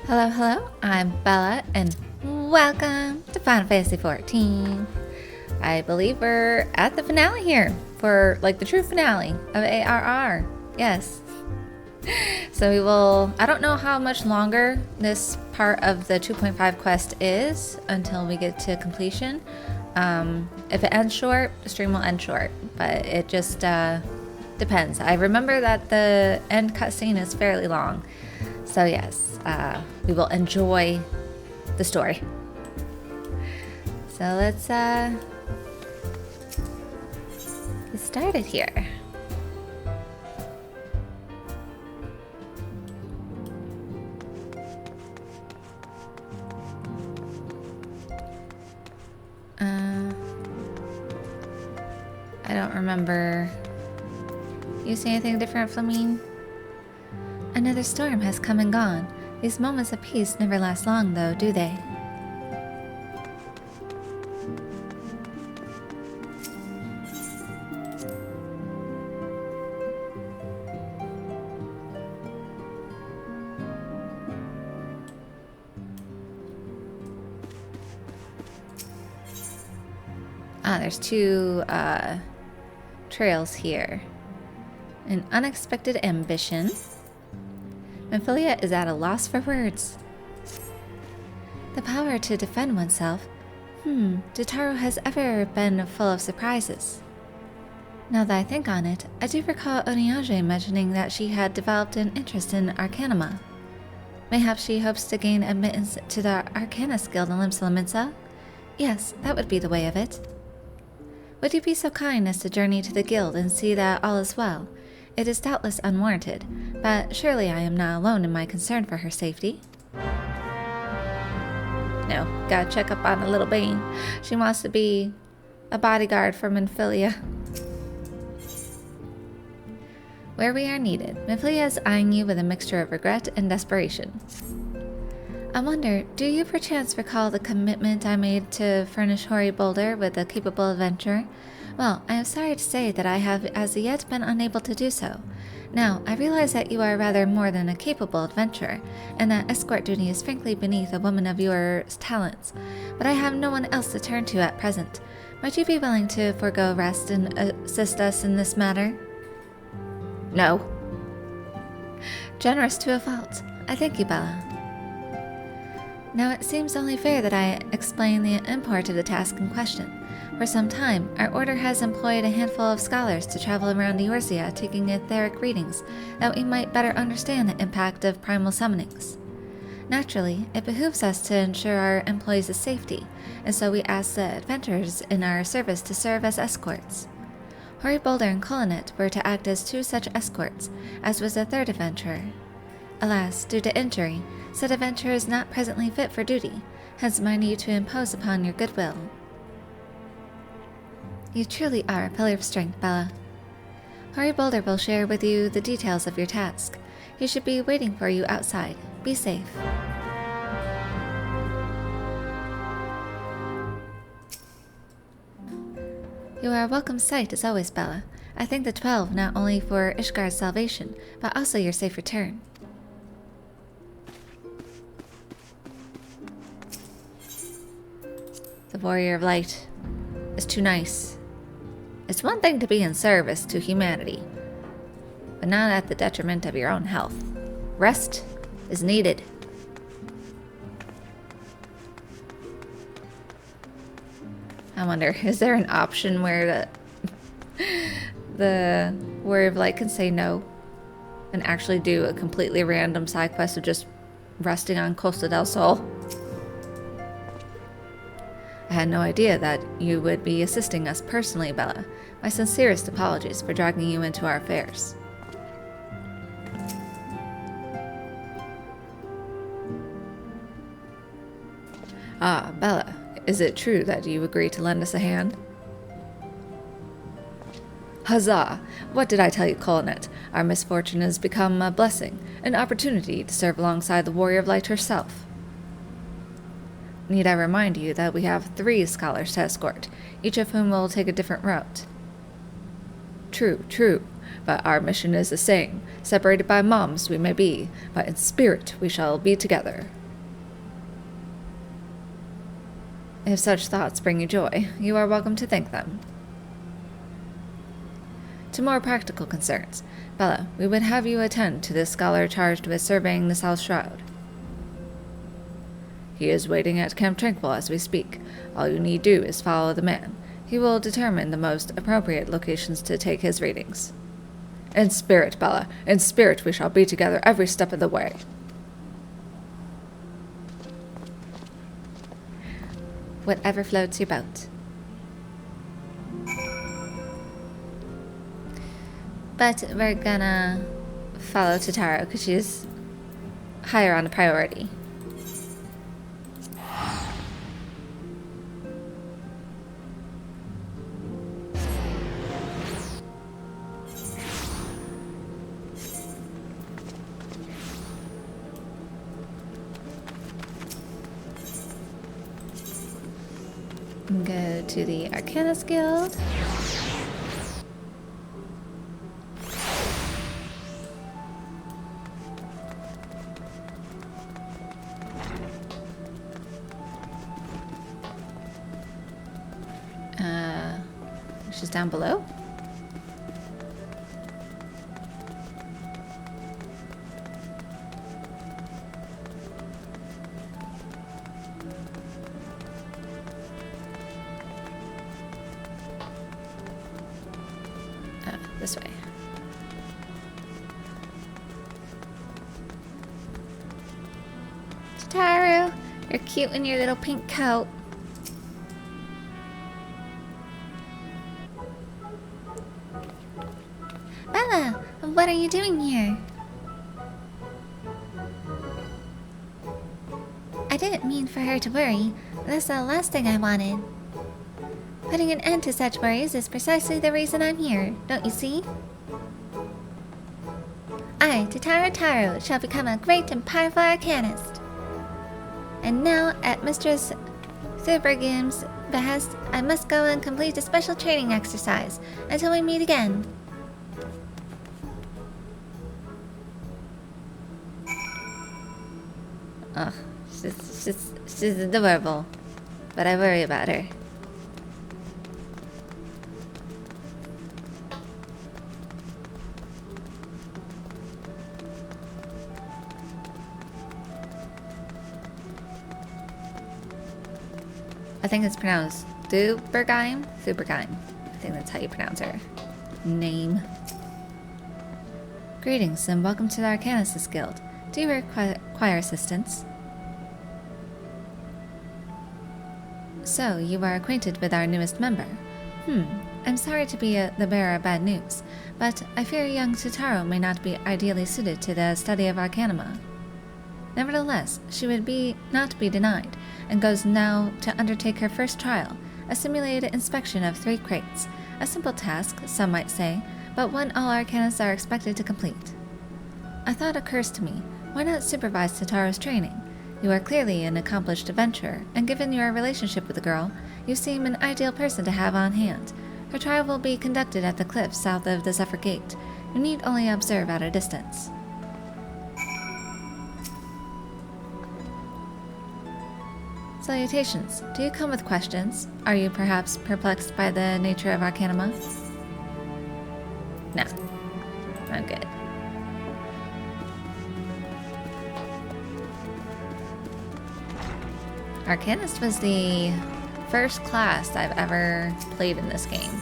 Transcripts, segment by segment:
Hello, hello, I'm Bella, and welcome to Final Fantasy XIV. I believe we're at the finale here, for like the true finale of ARR. Yes. So I don't know how much longer this part of the 2.5 quest is until we get to completion. If it ends short, the stream will end short, but it just depends. I remember that the end cutscene is fairly long. So yes, we will enjoy the story. So let's get started here. I don't remember. You see anything different, Flamine? Another storm has come and gone. These moments of peace never last long, though, do they? There's two trails here. An unexpected ambition. Memphilia is at a loss for words. The power to defend oneself. Jotaro has ever been full of surprises. Now that I think on it, I do recall Oniage mentioning that she had developed an interest in Arcanima. Mayhap she hopes to gain admittance to the Arcanist Guild in Limsa. Yes, that would be the way of it. Would you be so kind as to journey to the guild and see that all is well? It is doubtless unwarranted, but surely I am not alone in my concern for her safety. No, gotta check up on the little Bane. She wants to be a bodyguard for Memphilia. Where we are needed, Memphilia is eyeing you with a mixture of regret and desperation. I wonder, do you perchance recall the commitment I made to furnish Hoary Boulder with a capable adventurer? Well, I am sorry to say that I have as yet been unable to do so. Now, I realize that you are rather more than a capable adventurer, and that escort duty is frankly beneath a woman of your talents, but I have no one else to turn to at present. Might you be willing to forego rest and assist us in this matter? No. Generous to a fault. I thank you, Bella. Now it seems only fair that I explain the import of the task in question. For some time, our order has employed a handful of scholars to travel around Eorzea taking etheric readings, that we might better understand the impact of primal summonings. Naturally, it behooves us to ensure our employees' safety, and so we ask the adventurers in our service to serve as escorts. Hoary Boulder and Colonet were to act as two such escorts, as was a third adventurer. Alas, due to injury, said adventurer is not presently fit for duty, hence my need to impose upon your goodwill. You truly are a pillar of strength, Bella. Hoary Boulder will share with you the details of your task. He should be waiting for you outside. Be safe. You are a welcome sight as always, Bella. I thank the 12 not only for Ishgar's salvation, but also your safe return. The Warrior of Light is too nice. It's one thing to be in service to humanity, but not at the detriment of your own health. Rest is needed. I wonder, is there an option where the Warrior of Light can say no and actually do a completely random side quest of just resting on Costa del Sol? I had no idea that you would be assisting us personally, Bella. My sincerest apologies for dragging you into our affairs. Ah, Bella, is it true that you agree to lend us a hand? Huzzah! What did I tell you, Colonet? Our misfortune has become a blessing, an opportunity to serve alongside the Warrior of Light herself. Need I remind you that we have 3 scholars to escort, each of whom will take a different route? True, true. but our mission is the same. Separated by moms we may be, but in spirit we shall be together. If such thoughts bring you joy, you are welcome to thank them. To more practical concerns, Bella, we would have you attend to the scholar charged with surveying the South Shroud. He is waiting at Camp Tranquil as we speak. All you need do is follow the man. He will determine the most appropriate locations to take his readings. In spirit, Bella, in spirit we shall be together every step of the way. Whatever floats your boat. But we're gonna follow Totaro because she's higher on the priority. Go to the Arcanist Guild. She's down below. This way. Totaro, you're cute in your little pink coat. Bella, what are you doing here? I didn't mean for her to worry. That's the last thing I wanted. Putting an end to such worries is precisely the reason I'm here, don't you see? I, Totaro Taro, shall become a great and powerful arcanist. And now, at Mistress Thurbergim's behest, I must go and complete a special training exercise until we meet again. Oh, she's adorable, but I worry about her. I think it's pronounced Thurbergim? Thurbergim. I think that's how you pronounce her name. Greetings and welcome to the Arcanists Guild. Do you require assistance? So, you are acquainted with our newest member. I'm sorry to be the bearer of bad news, but I fear young Totaro may not be ideally suited to the study of Arcanima. Nevertheless, she would not be denied, and goes now to undertake her first trial, a simulated inspection of 3 crates. A simple task, some might say, but one all Arcanists are expected to complete. A thought occurs to me. Why not supervise Totaro's training? You are clearly an accomplished adventurer, and given your relationship with the girl, you seem an ideal person to have on hand. Her trial will be conducted at the cliff south of the Zephyr Gate. You need only observe at a distance. Salutations. Do you come with questions? Are you perhaps perplexed by the nature of Arcanima? No. I'm good. Arcanist was the first class I've ever played in this game.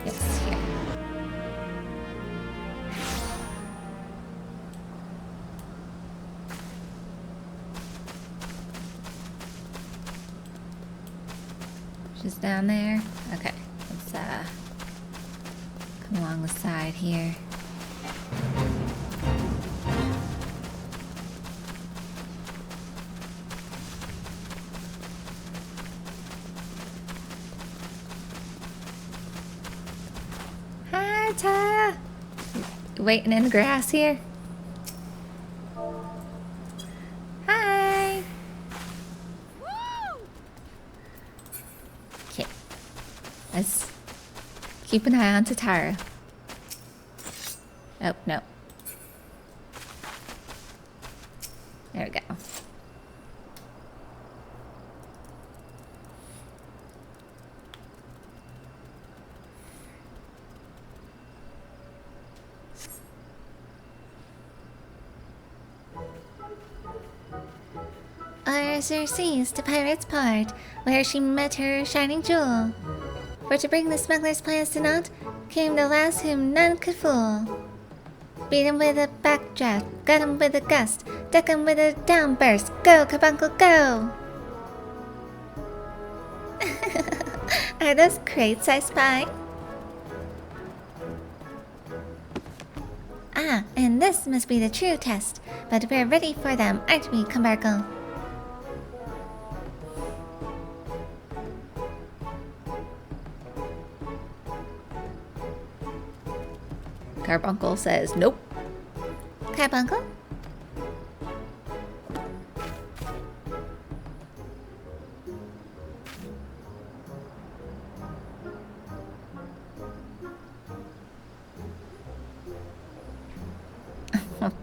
Yes, here. She's down there. Okay, let's come along the side here. Hi, Tara. Waiting in the grass here. Keep an eye on Tatara. Oh, no. There we go. Arthur sees to Pirate's Port, where she met her shining jewel. For to bring the smuggler's plans to naught, came the lass whom none could fool. Beat him with a backdraft, gut him with a gust, duck him with a downburst. Go, Carbuncle, go! Are those crates I spy? Ah, and this must be the true test, but we're ready for them, aren't we, Carbuncle? Carbuncle says nope. Carbuncle?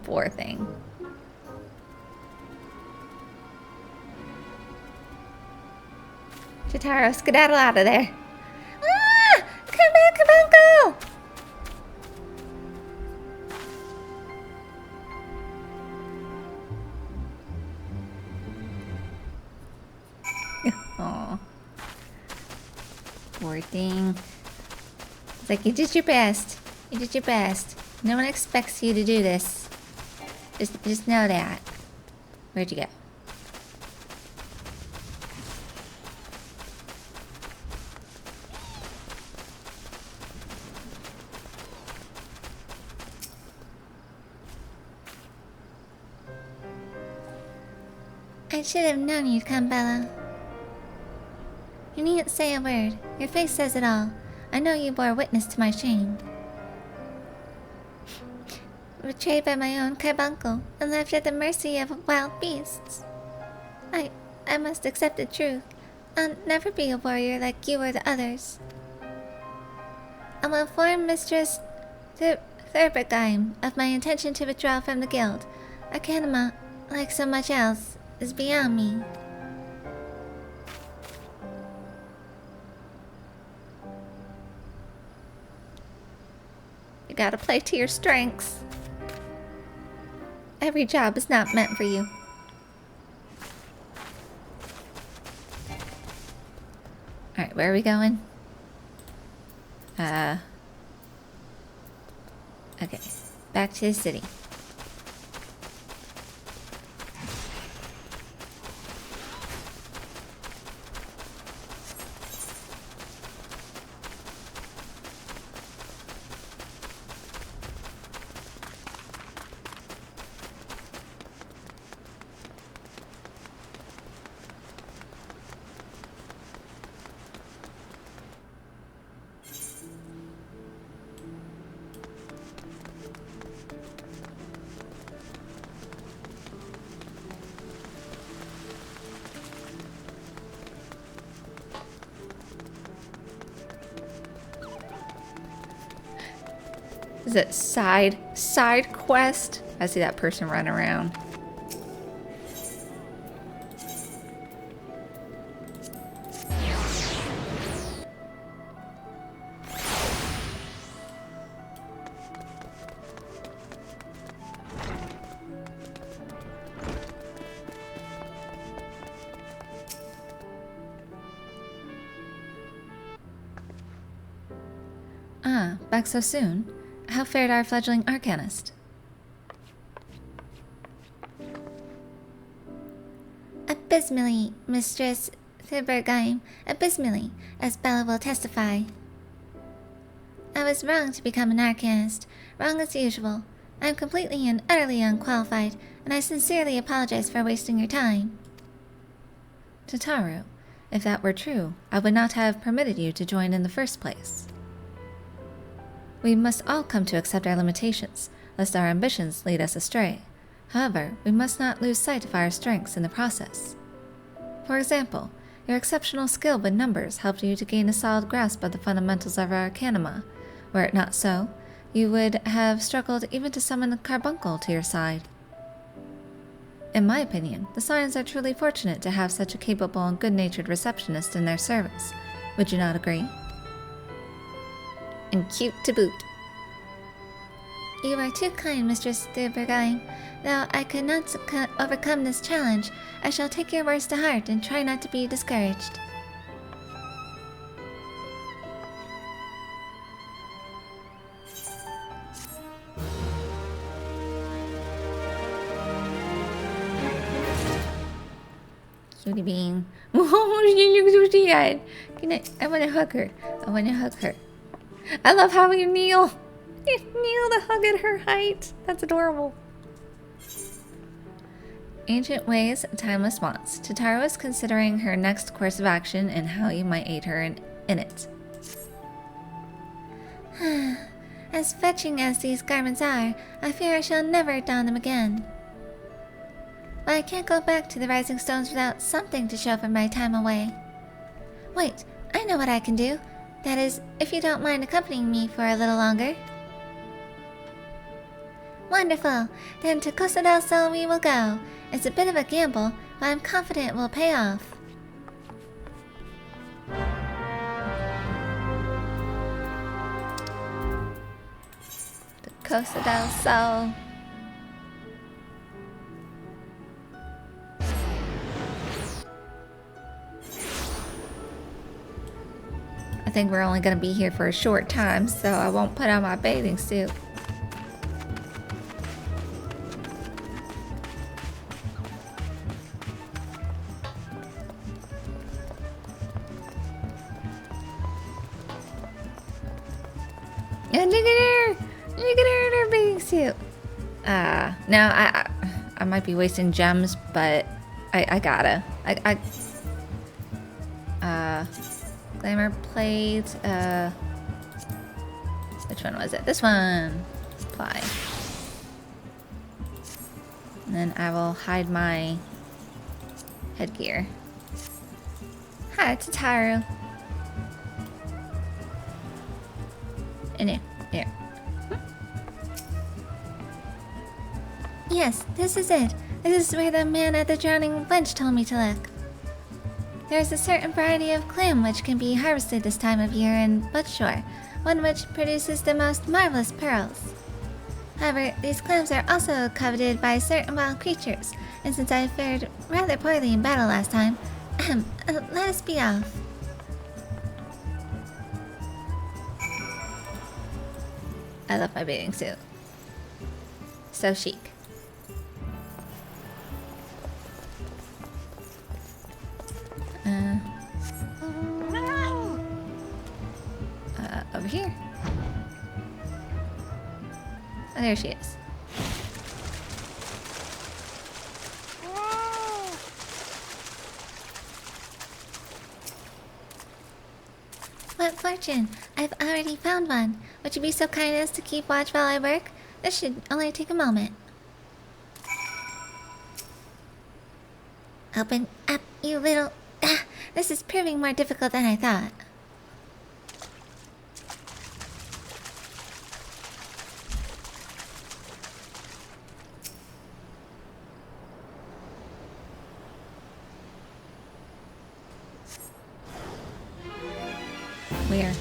Poor thing. Jotaro, skedaddle out of there. Ah! Come back, Carbuncle! Aw. Poor thing. It's like, you did your best. You did your best. No one expects you to do this. Just know that. Where'd you go? I should have known you'd come, Bella. You needn't say a word. Your face says it all. I know you bore witness to my shame. Betrayed by my own Carbuncle and left at the mercy of wild beasts. I must accept the truth. I'll never be a warrior like you or the others. I will inform Mistress Thurbergheim of my intention to withdraw from the guild. Arcanima, like so much else, is beyond me. You gotta play to your strengths. Every job is not meant for you. Alright, where are we going? Okay. Back to the city. Is it side quest? I see that person run around. Ah, back so soon? How fared our fledgling arcanist? Abysmally, Mistress Thurbergheim. Abysmally, as Bella will testify. I was wrong to become an arcanist. Wrong as usual. I am completely and utterly unqualified, and I sincerely apologize for wasting your time. Tataru, if that were true, I would not have permitted you to join in the first place. We must all come to accept our limitations, lest our ambitions lead us astray. However, we must not lose sight of our strengths in the process. For example, Your exceptional skill with numbers helped you to gain a solid grasp of the fundamentals of Arcanima. Were it not so, you would have struggled even to summon the carbuncle to your side. In my opinion, the Scions are truly fortunate to have such a capable and good-natured receptionist in their service. Would you not agree? And cute to boot. You are too kind, Mistress de Bergheim. Though I could not overcome this challenge, I shall take your words to heart and try not to be discouraged. Cutie bean. Oh, she looks so sad. I want to hug her. I want to hug her. I love how you kneel. You kneel to hug at her height. That's adorable. Ancient ways, timeless wants. Tataru is considering her next course of action and how you might aid her in it. As fetching as these garments are, I fear I shall never don them again. But I can't go back to the Rising Stones without something to show for my time away. Wait, I know what I can do. That is, if you don't mind accompanying me for a little longer. Wonderful! Then to Costa del Sol we will go. It's a bit of a gamble, but I'm confident it will pay off. To Costa del Sol. I think we're only going to be here for a short time, so I won't put on my bathing suit. And look at her! Look at her in her bathing suit! Now I might be wasting gems, but I gotta. Glamour plate, which one was it? This one! Apply. And then I will hide my headgear. Hi, it's Tataru. And here. Yes, this is it. This is where the man at the drowning wench told me to look. There is a certain variety of clam which can be harvested this time of year in Buttshore, one which produces the most marvelous pearls. However, these clams are also coveted by certain wild creatures, and since I fared rather poorly in battle last time, let us be off. I love my bathing suit. So chic. Over here. Oh, there she is. What fortune! I've already found one. Would you be so kind as to keep watch while I work? This should only take a moment. Open up, you little... Ah, this is proving more difficult than I thought. Where?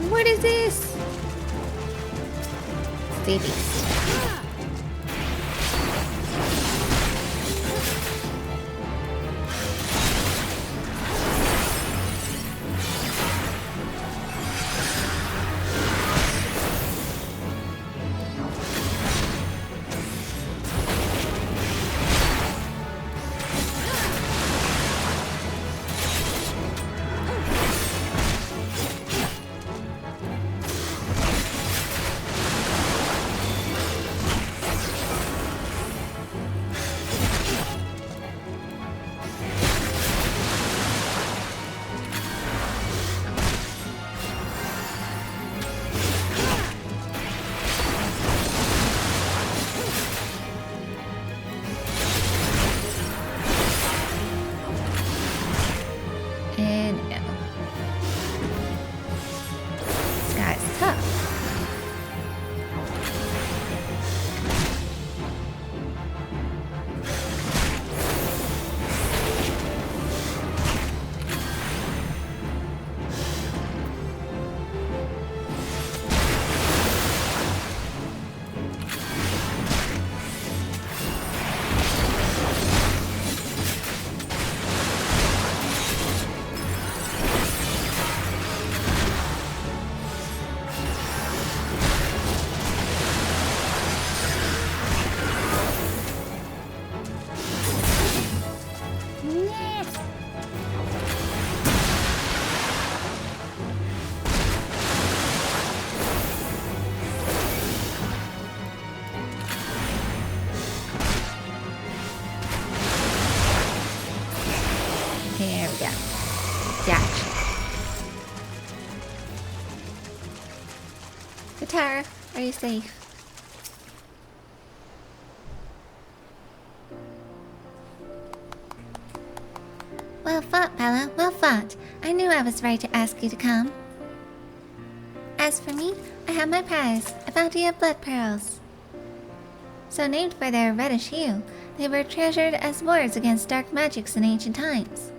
What is this? Babies. Yeah. Gotcha. Katara, are you safe? Well fought, Bella. Well fought. I knew I was right to ask you to come. As for me, I have my prize, a bounty of blood pearls. So named for their reddish hue, they were treasured as wards against dark magics in ancient times.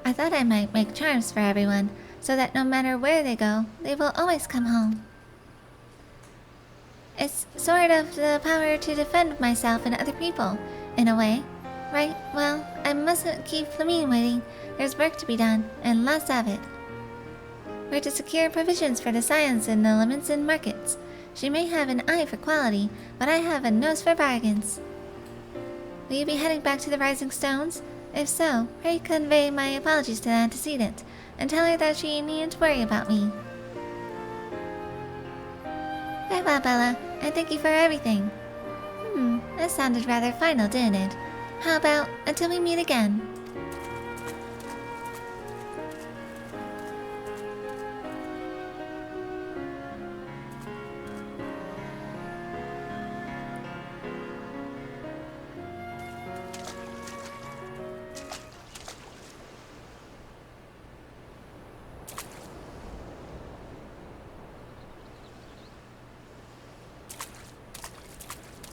I thought I might make charms for everyone, so that no matter where they go, they will always come home. It's sort of the power to defend myself and other people, in a way. Right, well, I mustn't keep Flamine waiting. There's work to be done, and lots of it. We're to secure provisions for the science and elements in markets. She may have an eye for quality, but I have a nose for bargains. Will you be heading back to the Rising Stones? If so, pray convey my apologies to the antecedent, and tell her that she needn't worry about me. Farewell, Bella, and thank you for everything. That sounded rather final, didn't it? How about until we meet again?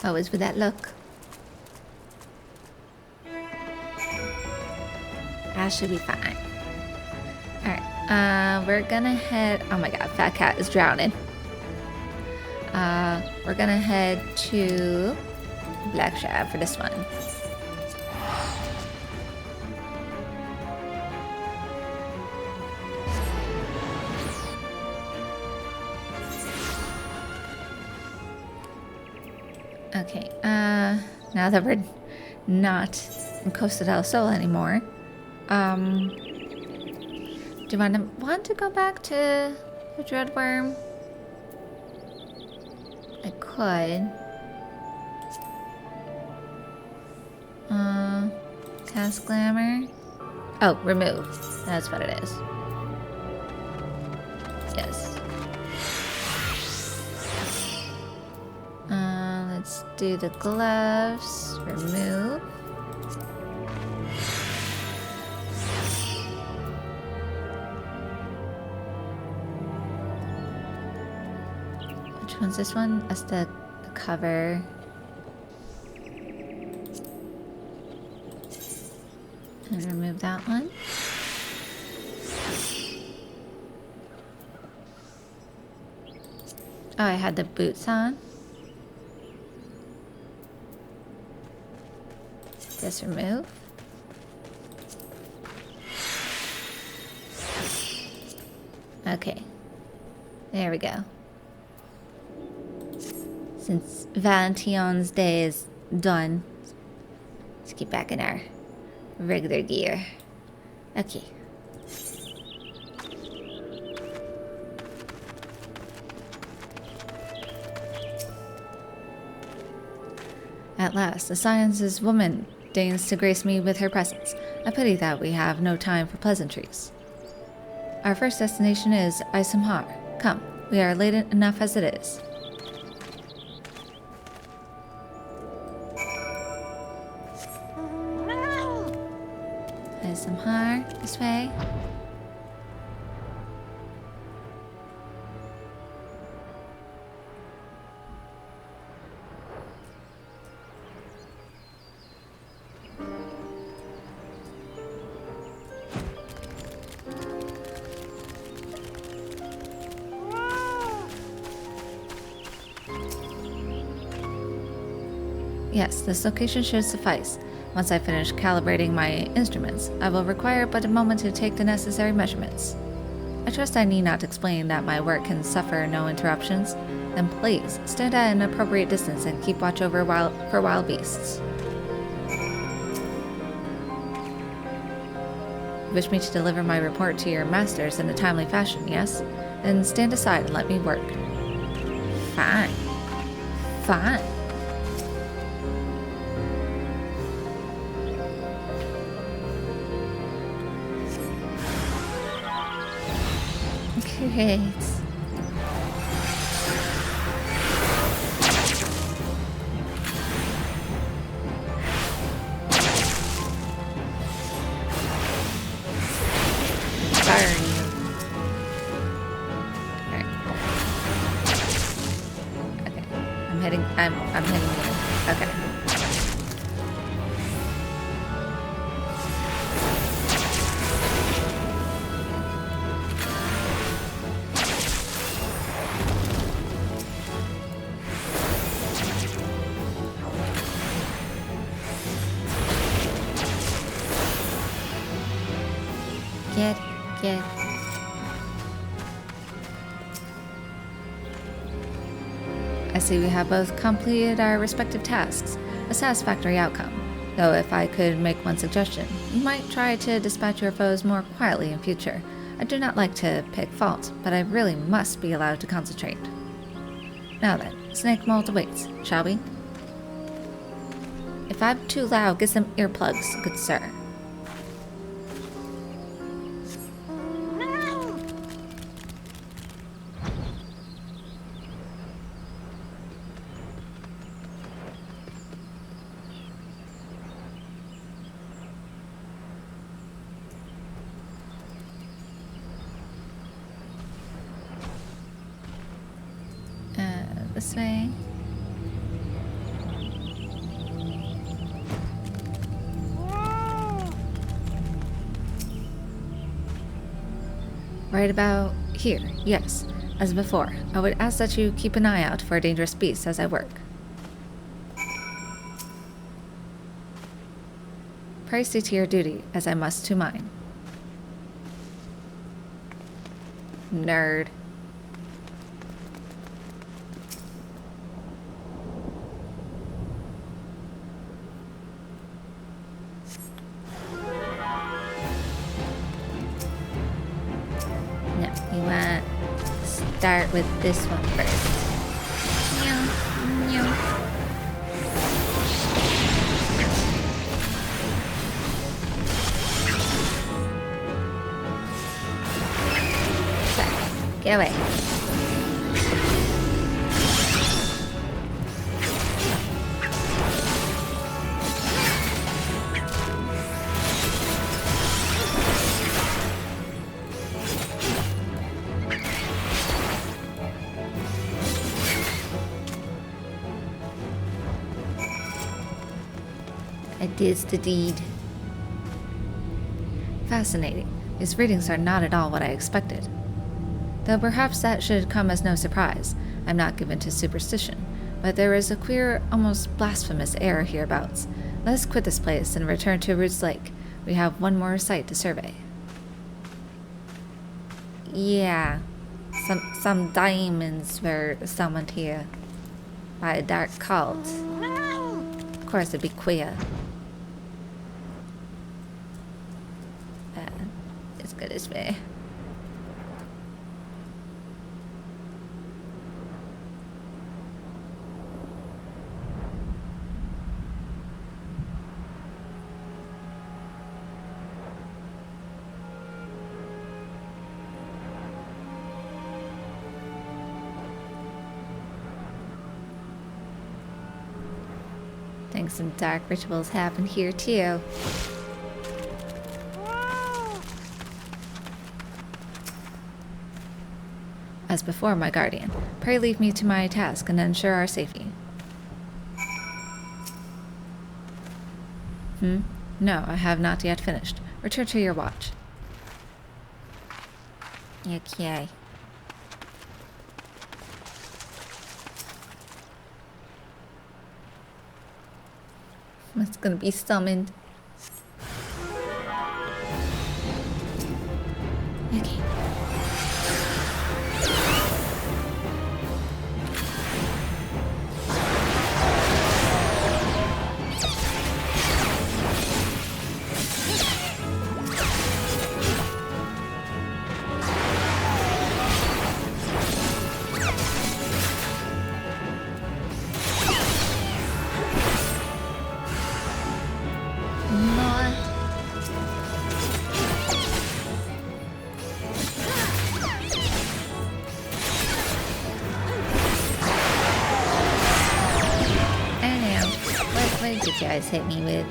Always with that look. That should be fine. Alright, we're gonna head... Oh my god, Fat Cat is drowning. We're gonna head to Black Shab for this one. Okay, now that we're not in Costa del Sol anymore, do you want to go back to the Dreadworm? I could. Cast Glamour. Oh, remove. That's what it is. Yes. Let's do the gloves. Remove. Which one's this one? That's the cover. And remove that one. Oh, I had the boots on. This remove. Okay. There we go. Since Valentine's Day is done, let's get back in our regular gear. Okay. At last, the Science's woman deigns to grace me with her presence. A pity that we have no time for pleasantries. Our first destination is Isamhar. Come, we are late enough as it is. Isamhar, this way. Yes, this location should suffice. Once I finish calibrating my instruments, I will require but a moment to take the necessary measurements. I trust I need not explain that my work can suffer no interruptions. Then please, stand at an appropriate distance and keep watch over for wild beasts. You wish me to deliver my report to your masters in a timely fashion, yes? Then stand aside and let me work. Fine. Fine. Great. Burn you. Alright. Okay. I'm hitting you. Okay. Get. I see we have both completed our respective tasks. A satisfactory outcome. Though if I could make one suggestion, you might try to dispatch your foes more quietly in future. I do not like to pick fault, but I really must be allowed to concentrate. Now then, Snake Mold awaits, shall we? If I'm too loud, get some earplugs, good sir. This way. Right about here, yes. As before, I would ask that you keep an eye out for dangerous beasts as I work. Pray stay to your duty, as I must to mine. Nerd. Start with this one first. Meow, meow. Sorry. Get away. It is the deed. Fascinating. These readings are not at all what I expected. Though perhaps that should come as no surprise. I'm not given to superstition, but there is a queer, almost blasphemous air hereabouts. Let us quit this place and return to Roots Lake. We have one more site to survey. Yeah. Some diamonds were summoned here by a dark cult. Of course it'd be queer. As good as me. Think some dark rituals happen here too. As before, my guardian, pray leave me to my task and ensure our safety. No, I have not yet finished. Return to your watch. Okay. It's gonna be summoned. Okay. things that you guys hit me with.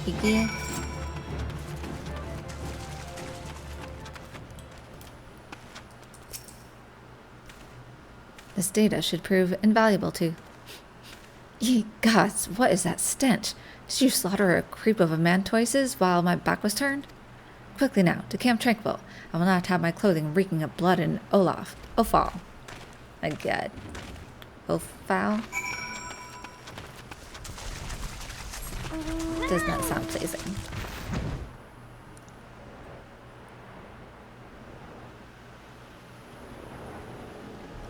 You good? This data should prove invaluable to... Ye gods, what is that stench? Did you slaughter a creep of a mantoises while my back was turned? Quickly now, to Camp Tranquil. I will not have my clothing reeking of blood and offal. My god. Offal? Does not sound pleasing.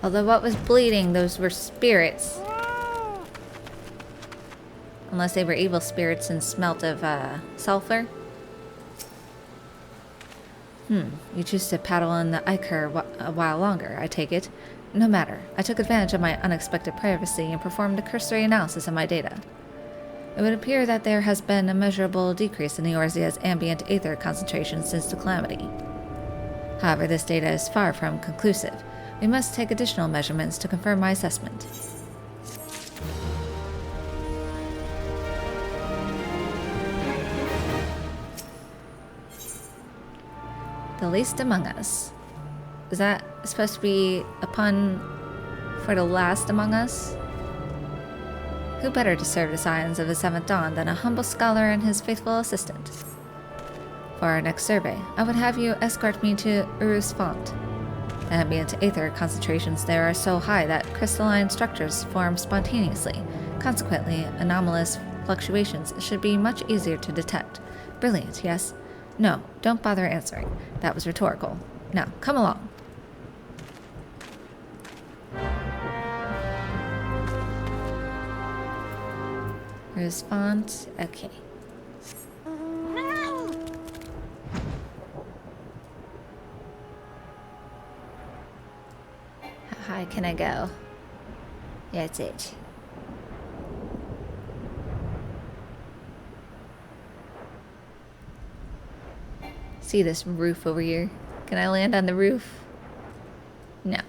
Although what was bleeding, those were spirits. Unless they were evil spirits and smelt of sulfur. You choose to paddle in the Iker a while longer, I take it. No matter. I took advantage of my unexpected privacy and performed a cursory analysis of my data. It would appear that there has been a measurable decrease in the Orzia's ambient aether concentration since the calamity. However, this data is far from conclusive. We must take additional measurements to confirm my assessment. The least among us. Is that supposed to be a pun for the last among us? Who better to serve the scions of the Seventh Dawn than a humble scholar and his faithful assistant? For our next survey, I would have you escort me to Urus Font. The ambient aether concentrations there are so high that crystalline structures form spontaneously. Consequently, anomalous fluctuations should be much easier to detect. Brilliant, yes? No, don't bother answering. That was rhetorical. Now, come along. Urus Font, okay. How high can I go? That's it. See this roof over here? Can I land on the roof? No.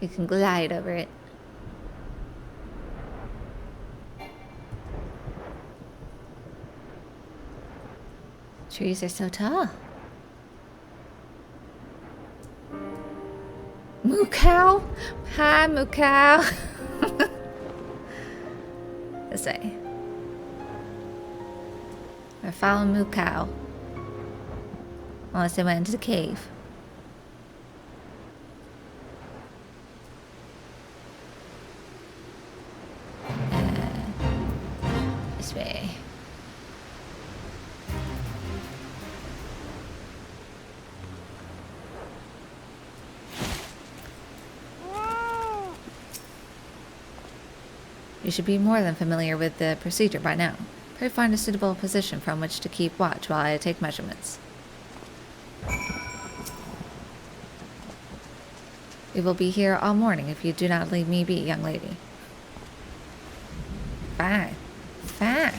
You can glide over it. Trees are so tall. Moo cow? Hi, moo cow. This way. We're following moo cow. Unless they went into the cave. This way. You should be more than familiar with the procedure by now. Pray find a suitable position from which to keep watch while I take measurements. We will be here all morning if you do not leave me be, young lady. Fine. Fine.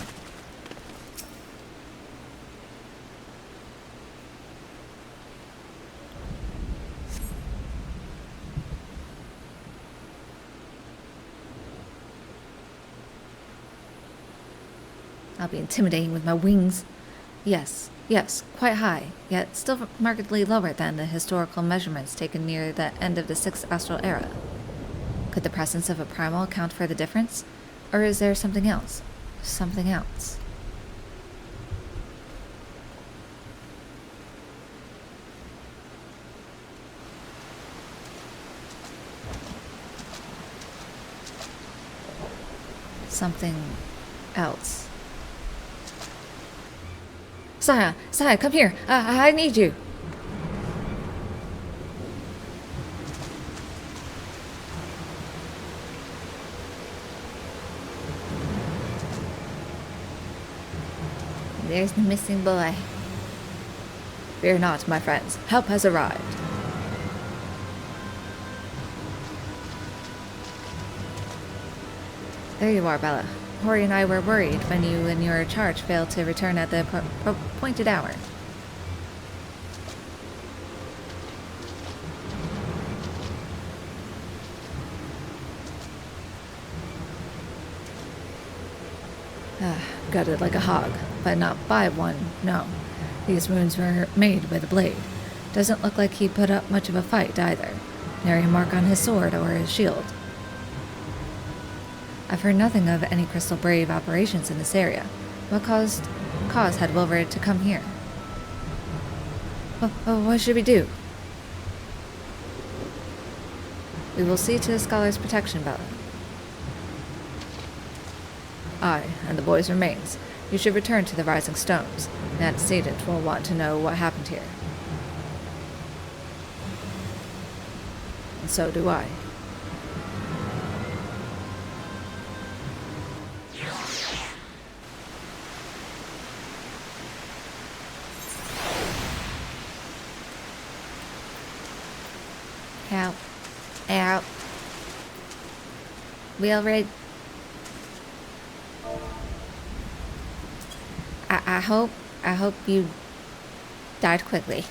I'll be intimidating with my wings. Yes, quite high, yet still markedly lower than the historical measurements taken near the end of the 6th Astral Era. Could the presence of a primal account for the difference? Or is there something else? Something else. Something else. Saya, come here. I need you. There's the missing boy. Fear not, my friends. Help has arrived. There you are, Bella. Hori and I were worried when you and your charge failed to return at the appointed hour. Gutted like a hog, but not by one, no. These wounds were made with a blade. Doesn't look like he put up much of a fight either. Nary a mark on his sword or his shield. I've heard nothing of any Crystal Brave operations in this area. What cause had Wilfred to come here? What should we do? We will see to the scholar's protection, Bella. Aye, and the boy's remains. You should return to the Rising Stones. The antecedent will want to know what happened here. And so do I. Help. Help. Wilfred. I hope you died quickly.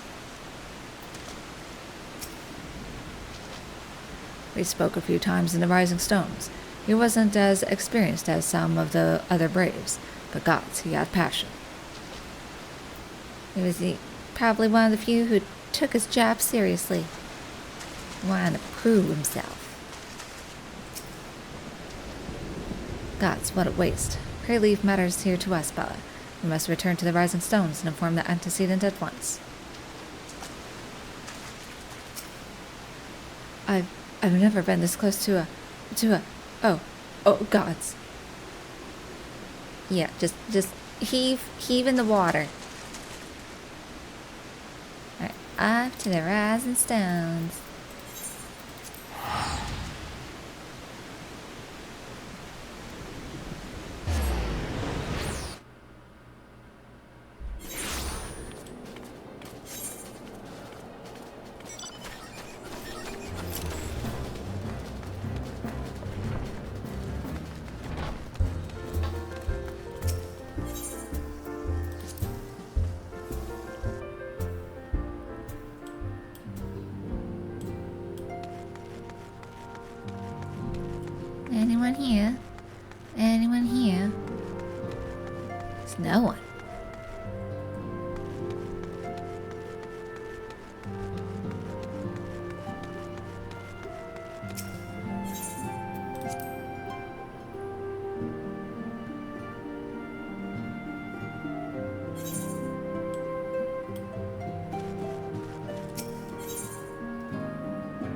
We spoke a few times in the Rising Stones. He wasn't as experienced as some of the other Braves, but gods, he had passion. He was probably one of the few who took his job seriously. Wanted to prove himself. Gods, what a waste. Pray leave matters here to us, Bella. We must return to the Rising Stones and inform the antecedent at once. I've never been this close to a oh gods. Yeah, just heave in the water. Alright, up to the Rising Stones. Anyone here? Anyone here? There's no one.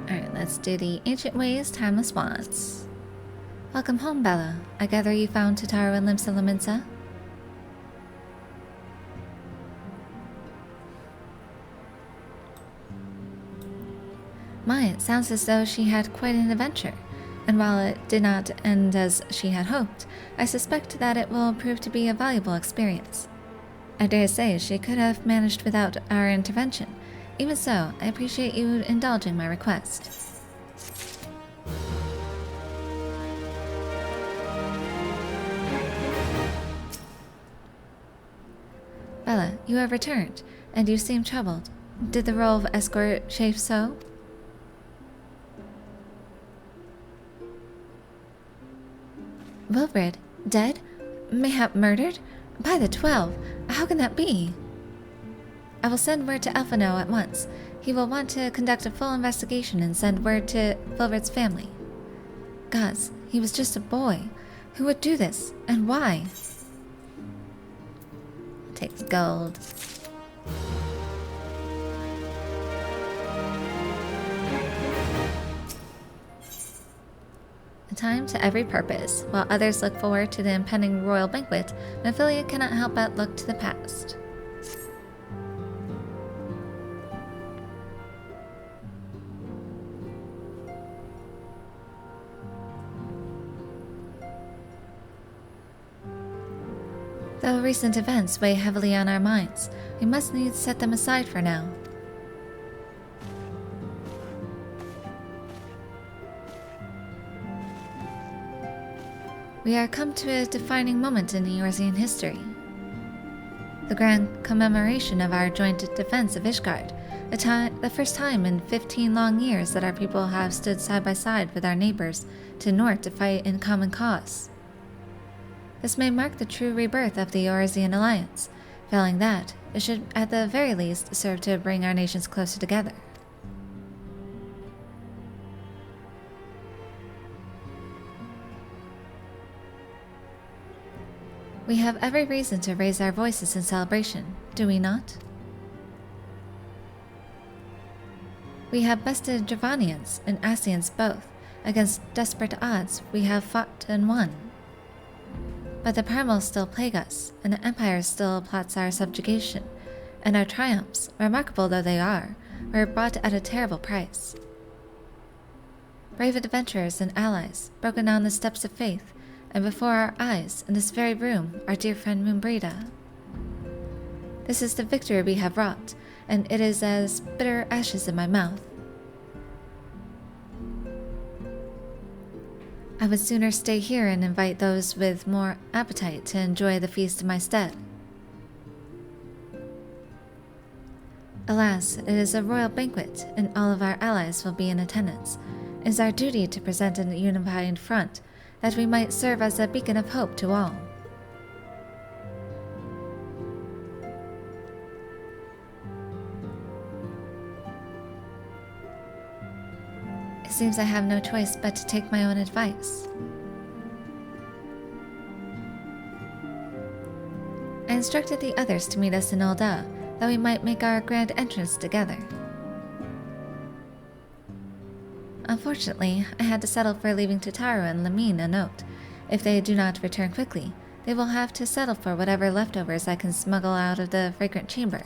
Alright, let's do the Ancient Ways Timeless Wands. Welcome home, Bella. I gather you found Tataru and Limsa Lominsa? My, it sounds as though she had quite an adventure, and while it did not end as she had hoped, I suspect that it will prove to be a valuable experience. I dare say she could have managed without our intervention. Even so, I appreciate you indulging my request. Bella, you have returned, and you seem troubled. Did the role of escort chafe so? Wilfred, dead? Mayhap murdered? By the 12, how can that be? I will send word to Elfino at once. He will want to conduct a full investigation and send word to Wilfred's family. Gods, he was just a boy. Who would do this, and why? Takes gold. A time to every purpose. While others look forward to the impending royal banquet, Mephilia cannot help but look to the past. Though recent events weigh heavily on our minds, we must needs set them aside for now. We are come to a defining moment in Eorzean history. The grand commemoration of our joint defense of Ishgard, the first time in 15 long years that our people have stood side by side with our neighbors to north to fight in common cause. This may mark the true rebirth of the Eorzean alliance. Failing that, it should at the very least serve to bring our nations closer together. We have every reason to raise our voices in celebration, do we not? We have bested Dravanians and Ascians both. Against desperate odds, we have fought and won. But the primals still plague us, and the Empire still plots our subjugation, and our triumphs, remarkable though they are, were bought at a terrible price. Brave adventurers and allies, broken down the steps of faith, and before our eyes, in this very room, our dear friend Moonbreda. This is the victory we have wrought, and it is as bitter ashes in my mouth. I would sooner stay here and invite those with more appetite to enjoy the feast in my stead. Alas, it is a royal banquet, and all of our allies will be in attendance. It is our duty to present a unified front, that we might serve as a beacon of hope to all. It seems I have no choice but to take my own advice. I instructed the others to meet us in Ul'dah, that we might make our grand entrance together. Unfortunately, I had to settle for leaving Tataru and Lamine a note. If they do not return quickly, they will have to settle for whatever leftovers I can smuggle out of the fragrant chamber.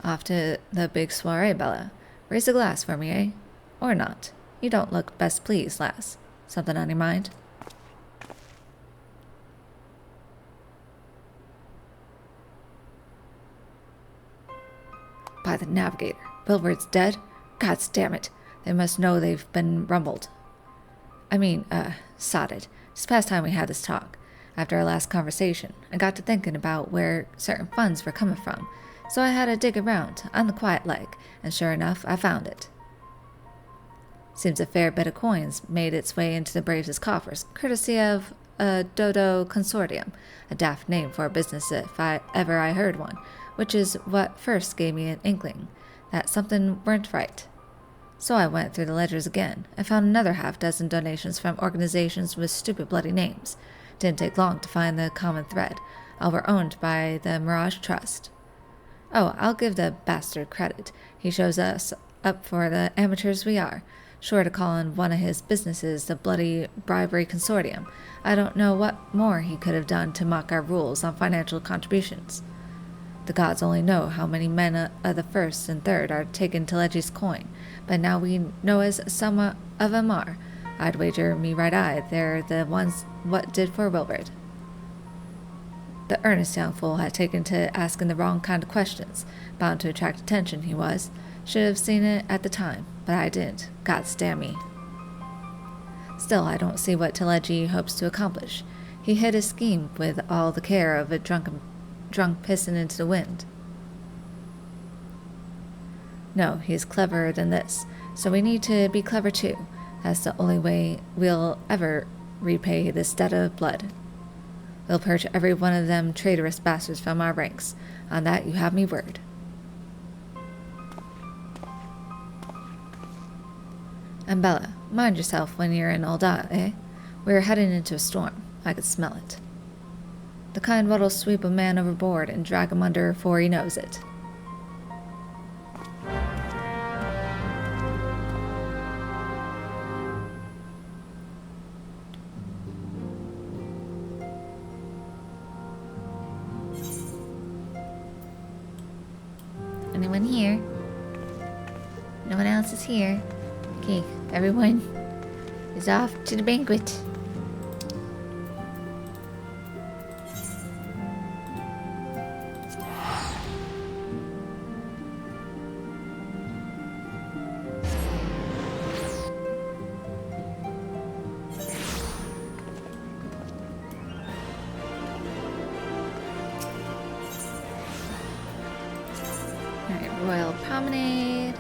Off to the big soiree, Bella. Raise a glass for me, eh? Or not. You don't look best pleased, lass. Something on your mind? By the Navigator. Billward's dead? Gods damn it. They must know they've been rumbled. Sodded. It's past time we had this talk. After our last conversation, I got to thinking about where certain funds were coming from. So I had to dig around, on the quiet like, and sure enough, I found it. Seems a fair bit of coins made its way into the Braves' coffers, courtesy of a Dodo Consortium, a daft name for a business if ever I heard one, which is what first gave me an inkling that something weren't right. So I went through the ledgers again, and found another half-dozen donations from organizations with stupid bloody names. Didn't take long to find the common thread. All were owned by the Mirage Trust. Oh, I'll give the bastard credit. He shows us up for the amateurs we are. Sure to call on one of his businesses the bloody bribery consortium. I don't know what more he could have done to mock our rules on financial contributions. The gods only know how many men of the first and third are taking Telegi's coin, but now we know as some of 'em are. I'd wager me right eye they're the ones what did for Wilbert. The earnest young fool had taken to asking the wrong kind of questions. Bound to attract attention, he was. Should have seen it at the time, but I didn't. Gods damn me. Still, I don't see what Telegi hopes to accomplish. He hid his scheme with all the care of a drunk pissing into the wind. No, he's cleverer than this, so we need to be clever too. That's the only way we'll ever repay this debt of blood. We'll purge every one of them traitorous bastards from our ranks. On that you have me word. And Bella, mind yourself when you're in Ul'dah, eh? We're heading into a storm. I could smell it. The kind what'll sweep a man overboard and drag him under before he knows it. Anyone here? No one else is here. Okay, everyone is off to the banquet. Royal Promenade.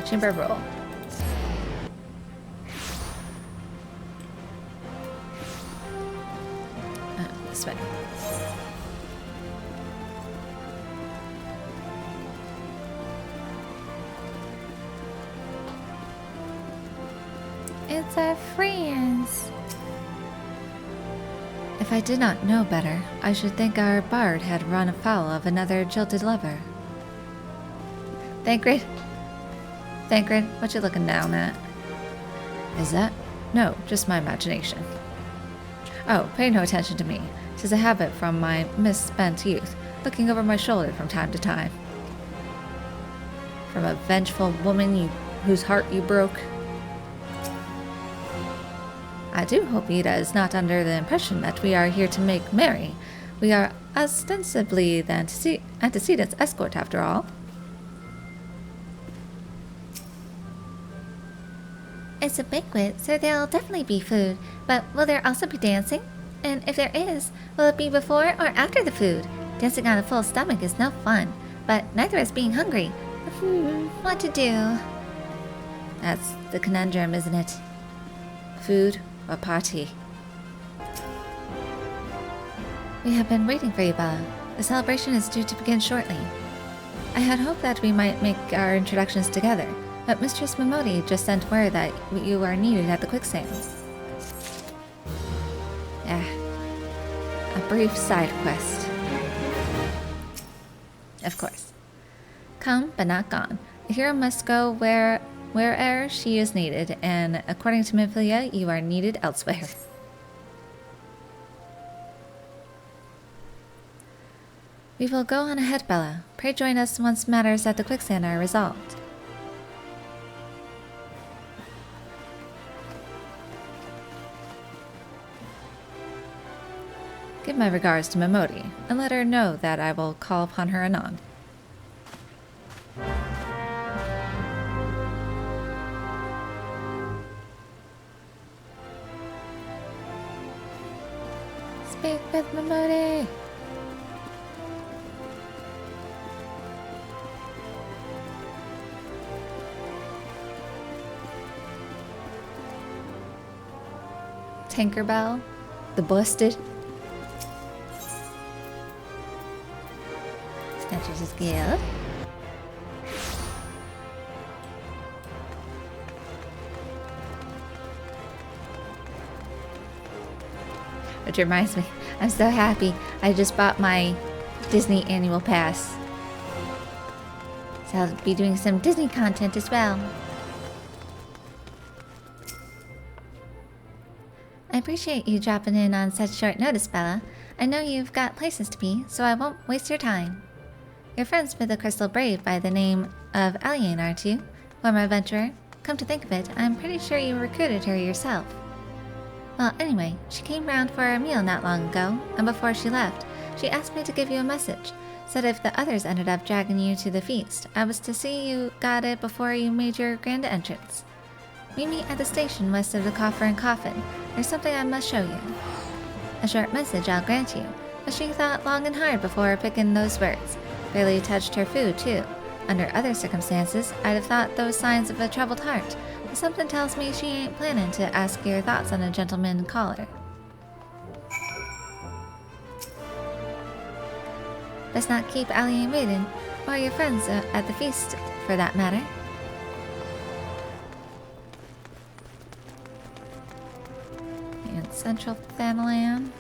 Chamber of Roll. This way. It's our friends. If I did not know better, I should think our bard had run afoul of another jilted lover. Thancred? Thancred, what you looking down at? Is that? No, just my imagination. Oh, pay no attention to me. 'Tis a habit from my misspent youth, looking over my shoulder from time to time. From a vengeful woman whose heart you broke. I do hope Ida is not under the impression that we are here to make merry. We are ostensibly the antecedent's escort, after all. It's a banquet, so there'll definitely be food. But will there also be dancing? And if there is, will it be before or after the food? Dancing on a full stomach is no fun, but neither is being hungry. What to do? That's the conundrum, isn't it? Food or party? We have been waiting for you, Bella. The celebration is due to begin shortly. I had hoped that we might make our introductions together, but Mistress Momodi just sent word that you are needed at the quicksand. A brief side quest. Of course. Come, but not gone. A hero must go where'er she is needed, and according to Minfilia, you are needed elsewhere. We will go on ahead, Bella. Pray join us once matters at the quicksand are resolved. Give my regards to Momodi, and let her know that I will call upon her anon. Speak with Momodi! Tinkerbell? The busted? Snatchers' Guild. Which reminds me, I'm so happy. I just bought my Disney annual pass. So I'll be doing some Disney content as well. I appreciate you dropping in on such short notice, Bella. I know you've got places to be, so I won't waste your time. You're friends with a crystal brave by the name of Alien, aren't you? Former adventurer. Come to think of it, I'm pretty sure you recruited her yourself. Well, anyway, she came round for a meal not long ago, and before she left, she asked me to give you a message. Said if the others ended up dragging you to the feast, I was to see you got it before you made your grand entrance. Meet me at the station west of the Coffer and Coffin. There's something I must show you. A short message, I'll grant you, but she thought long and hard before picking those words. Barely touched her food, too. Under other circumstances, I'd have thought those signs of a troubled heart, but something tells me she ain't planning to ask your thoughts on a gentleman caller. Best not keep Allie waiting, or your friends at the feast, for that matter. And Central Thanalan.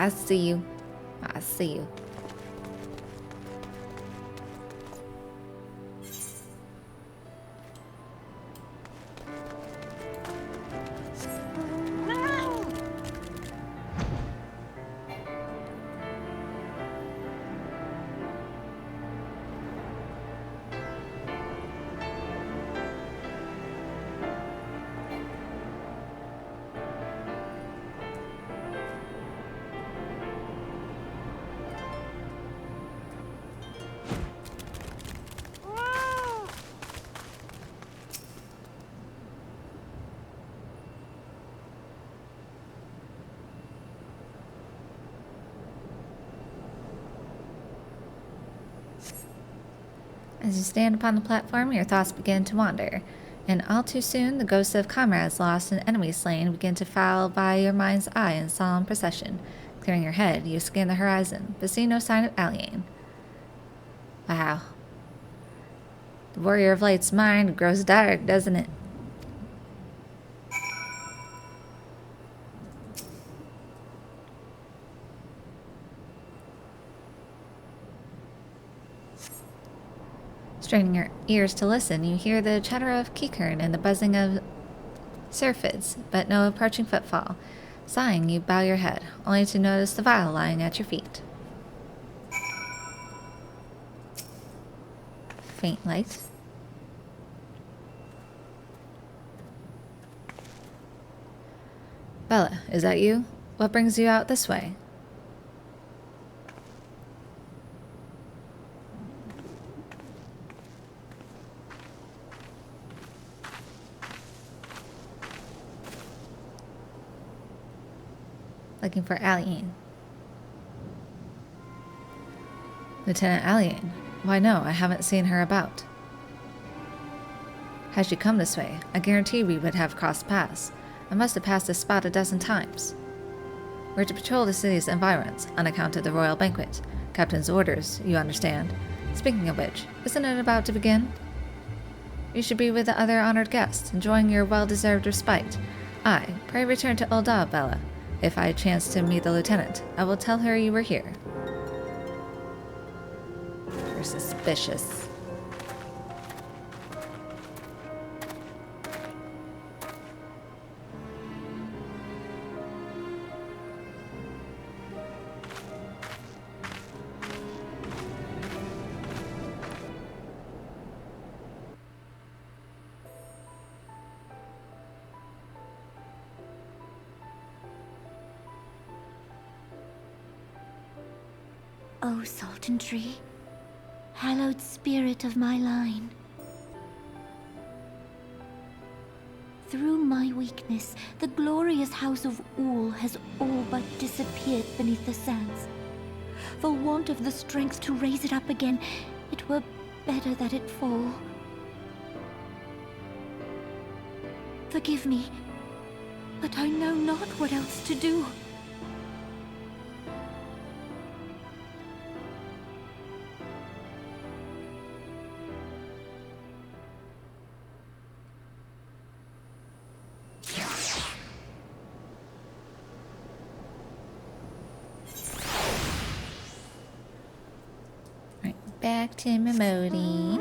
I see you. I see you. As you stand upon the platform, your thoughts begin to wander, and all too soon the ghosts of comrades lost and enemies slain begin to file by your mind's eye in solemn procession. Clearing your head, you scan the horizon, but see no sign of Alliane. Wow. The Warrior of Light's mind grows dark, doesn't it? Straining your ears to listen, you hear the chatter of Kikern and the buzzing of syrphids, but no approaching footfall. Sighing, you bow your head, only to notice the vial lying at your feet. Faint light. Bella, is that you? What brings you out this way? Looking for Alliane. Lieutenant Alliane? Why no, I haven't seen her about. Had she come this way, I guarantee we would have crossed paths. I must have passed this spot a dozen times. We're to patrol the city's environs, on account of the royal banquet. Captain's orders, you understand. Speaking of which, isn't it about to begin? You should be with the other honored guests, enjoying your well-deserved respite. Aye, pray return to Ul'dah, Bella. If I chance to meet the lieutenant, I will tell her you were here. You're suspicious. O Sultan Tree, hallowed spirit of my line. Through my weakness, the glorious house of Ul has all but disappeared beneath the sands. For want of the strength to raise it up again, it were better that it fall. Forgive me, but I know not what else to do. Back to Mimodi.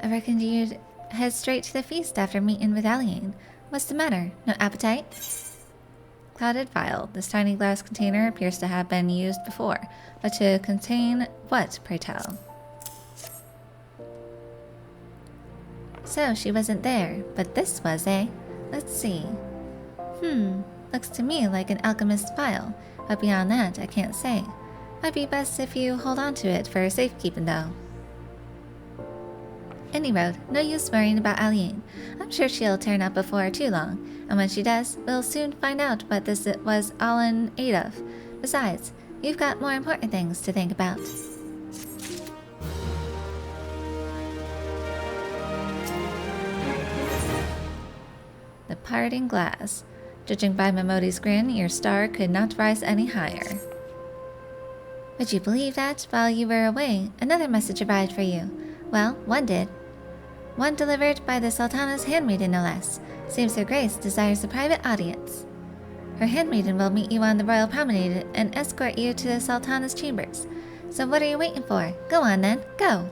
I reckoned you'd head straight to the feast after meeting with Alliane. What's the matter? No appetite? Clouded vial. This tiny glass container appears to have been used before, but to contain what, pray tell? So she wasn't there, but this was, eh? Let's see. Looks to me like an alchemist's vial, but beyond that, I can't say. Might be best if you hold on to it for safekeeping, though. Any road, no use worrying about Alliane. I'm sure she'll turn up before too long, and when she does, we'll soon find out what this was all in aid of. Besides, you've got more important things to think about. The parting glass. Judging by Mimodi's grin, your star could not rise any higher. Would you believe that, while you were away, another message arrived for you? Well, one did. One delivered by the Sultana's handmaiden, no less. Seems Her Grace desires a private audience. Her handmaiden will meet you on the royal promenade and escort you to the Sultana's chambers. So what are you waiting for? Go on then, go!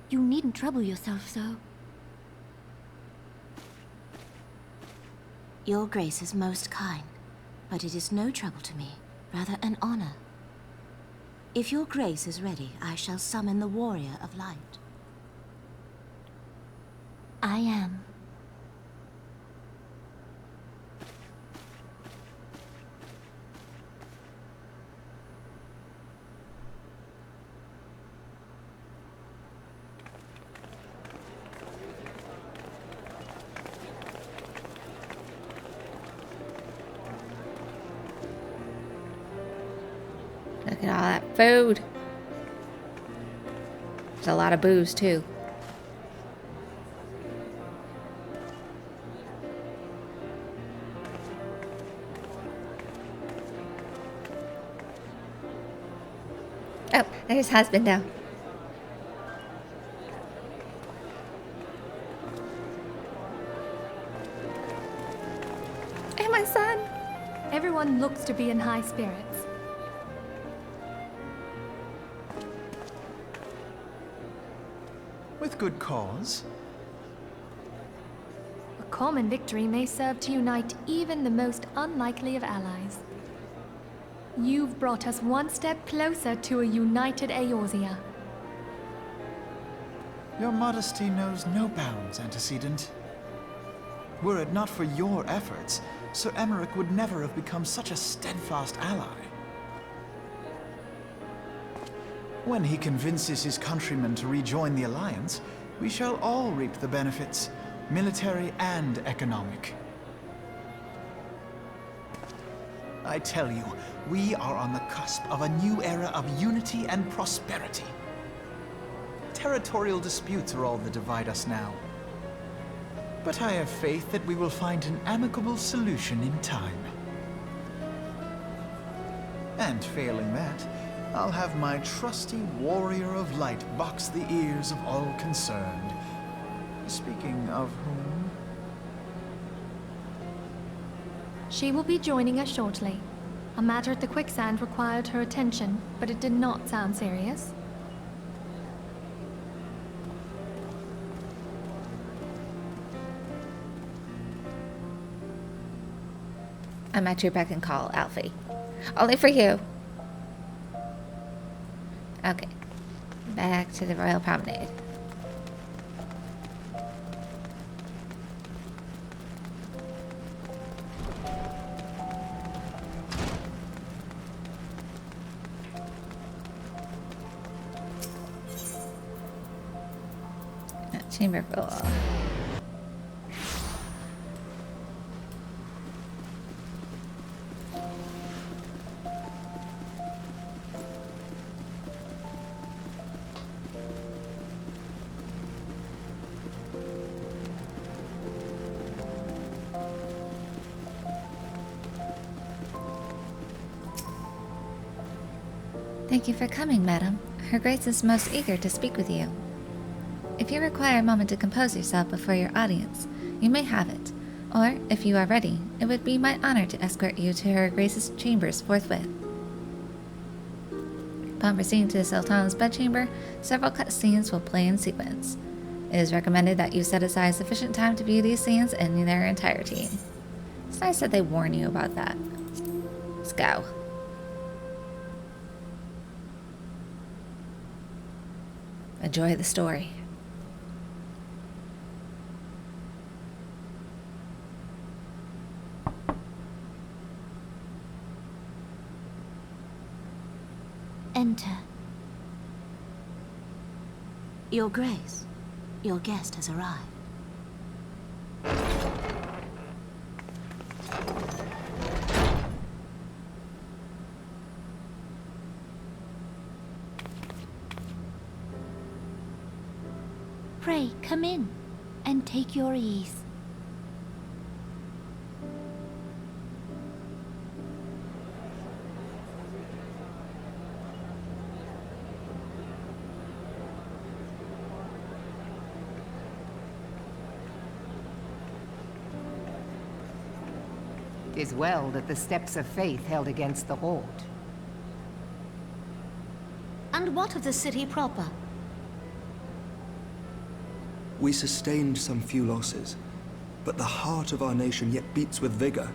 You needn't trouble yourself so. Your Grace is most kind, but it is no trouble to me, rather an honor. If your Grace is ready, I shall summon the Warrior of Light. I am. Look at all that food. There's a lot of booze, too. Oh, there's husband now. Hey, my son. Everyone looks to be in high spirits. With good cause. A common victory may serve to unite even the most unlikely of allies. You've brought us one step closer to a united Eorzea. Your modesty knows no bounds, Antecedent. Were it not for your efforts, Sir Emmerich would never have become such a steadfast ally. When he convinces his countrymen to rejoin the Alliance, we shall all reap the benefits, military and economic. I tell you, we are on the cusp of a new era of unity and prosperity. Territorial disputes are all that divide us now. But I have faith that we will find an amicable solution in time. And failing that, I'll have my trusty Warrior of Light box the ears of all concerned. Speaking of whom... She will be joining us shortly. A matter at the quicksand required her attention, but it did not sound serious. I'm at your beck and call, Alfie. Only for you. Okay. Back to the Royal Promenade. Chamber full. Thank you for coming, madam. Her Grace is most eager to speak with you. If you require a moment to compose yourself before your audience, you may have it. Or, if you are ready, it would be my honor to escort you to Her Grace's chambers forthwith. Upon proceeding to the Sultan's bedchamber, several cutscenes will play in sequence. It is recommended that you set aside sufficient time to view these scenes in their entirety. It's nice that they warn you about that. Let's go. Enjoy the story. Enter. Your Grace, your guest has arrived. Pray, come in, and take your ease. 'Tis well that the steps of faith held against the Horde. And what of the city proper? We sustained some few losses, but the heart of our nation yet beats with vigor.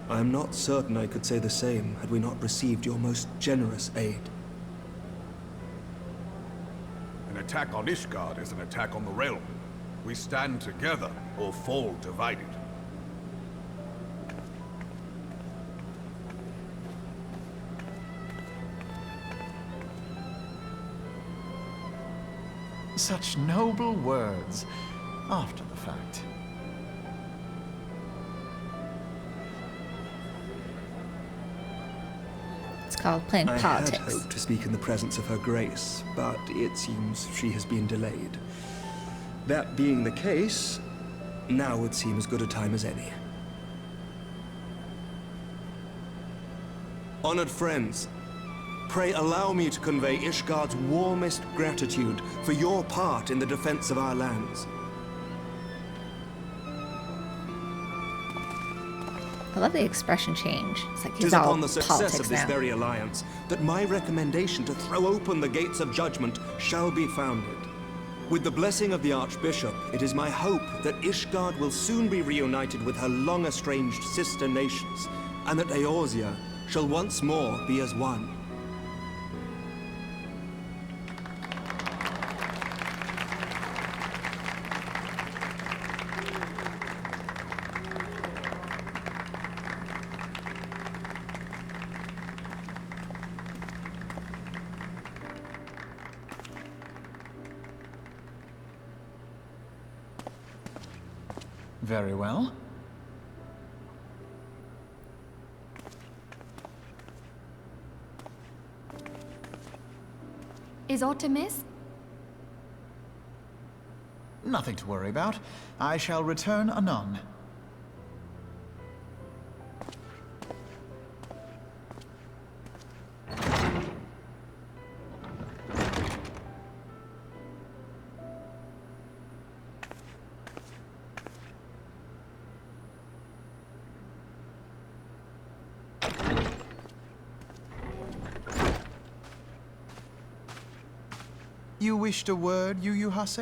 I am not certain I could say the same had we not received your most generous aid. An attack on Ishgard is an attack on the realm. We stand together or fall divided. Such noble words after the fact. It's called playing I politics. had hoped to speak in the presence of her grace, but it seems she has been delayed. That being the case, now would seem as good a time as any. Honored friends, pray allow me to convey Ishgard's warmest gratitude for your part in the defense of our lands. I love the expression change. It's like he's Tis all upon the success politics of this now. very alliance that my recommendation to throw open the gates of judgment shall be founded. With the blessing of the Archbishop, it is my hope that Ishgard will soon be reunited with her long-estranged sister nations, and that Eorzea shall once more be as one. Very well. Is aught amiss? Nothing to worry about. I shall return anon. You wished a word, Yu Hase?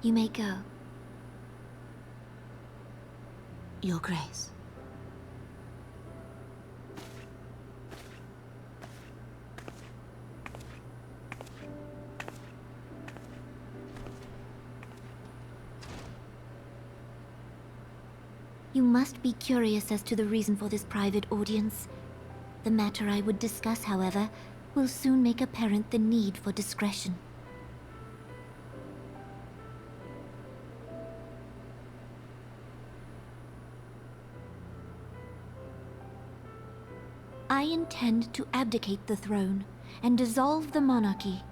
You may go. Your Grace. You must be curious as to the reason for this private audience. The matter I would discuss, however, will soon make apparent the need for discretion. I intend to abdicate the throne and dissolve the monarchy.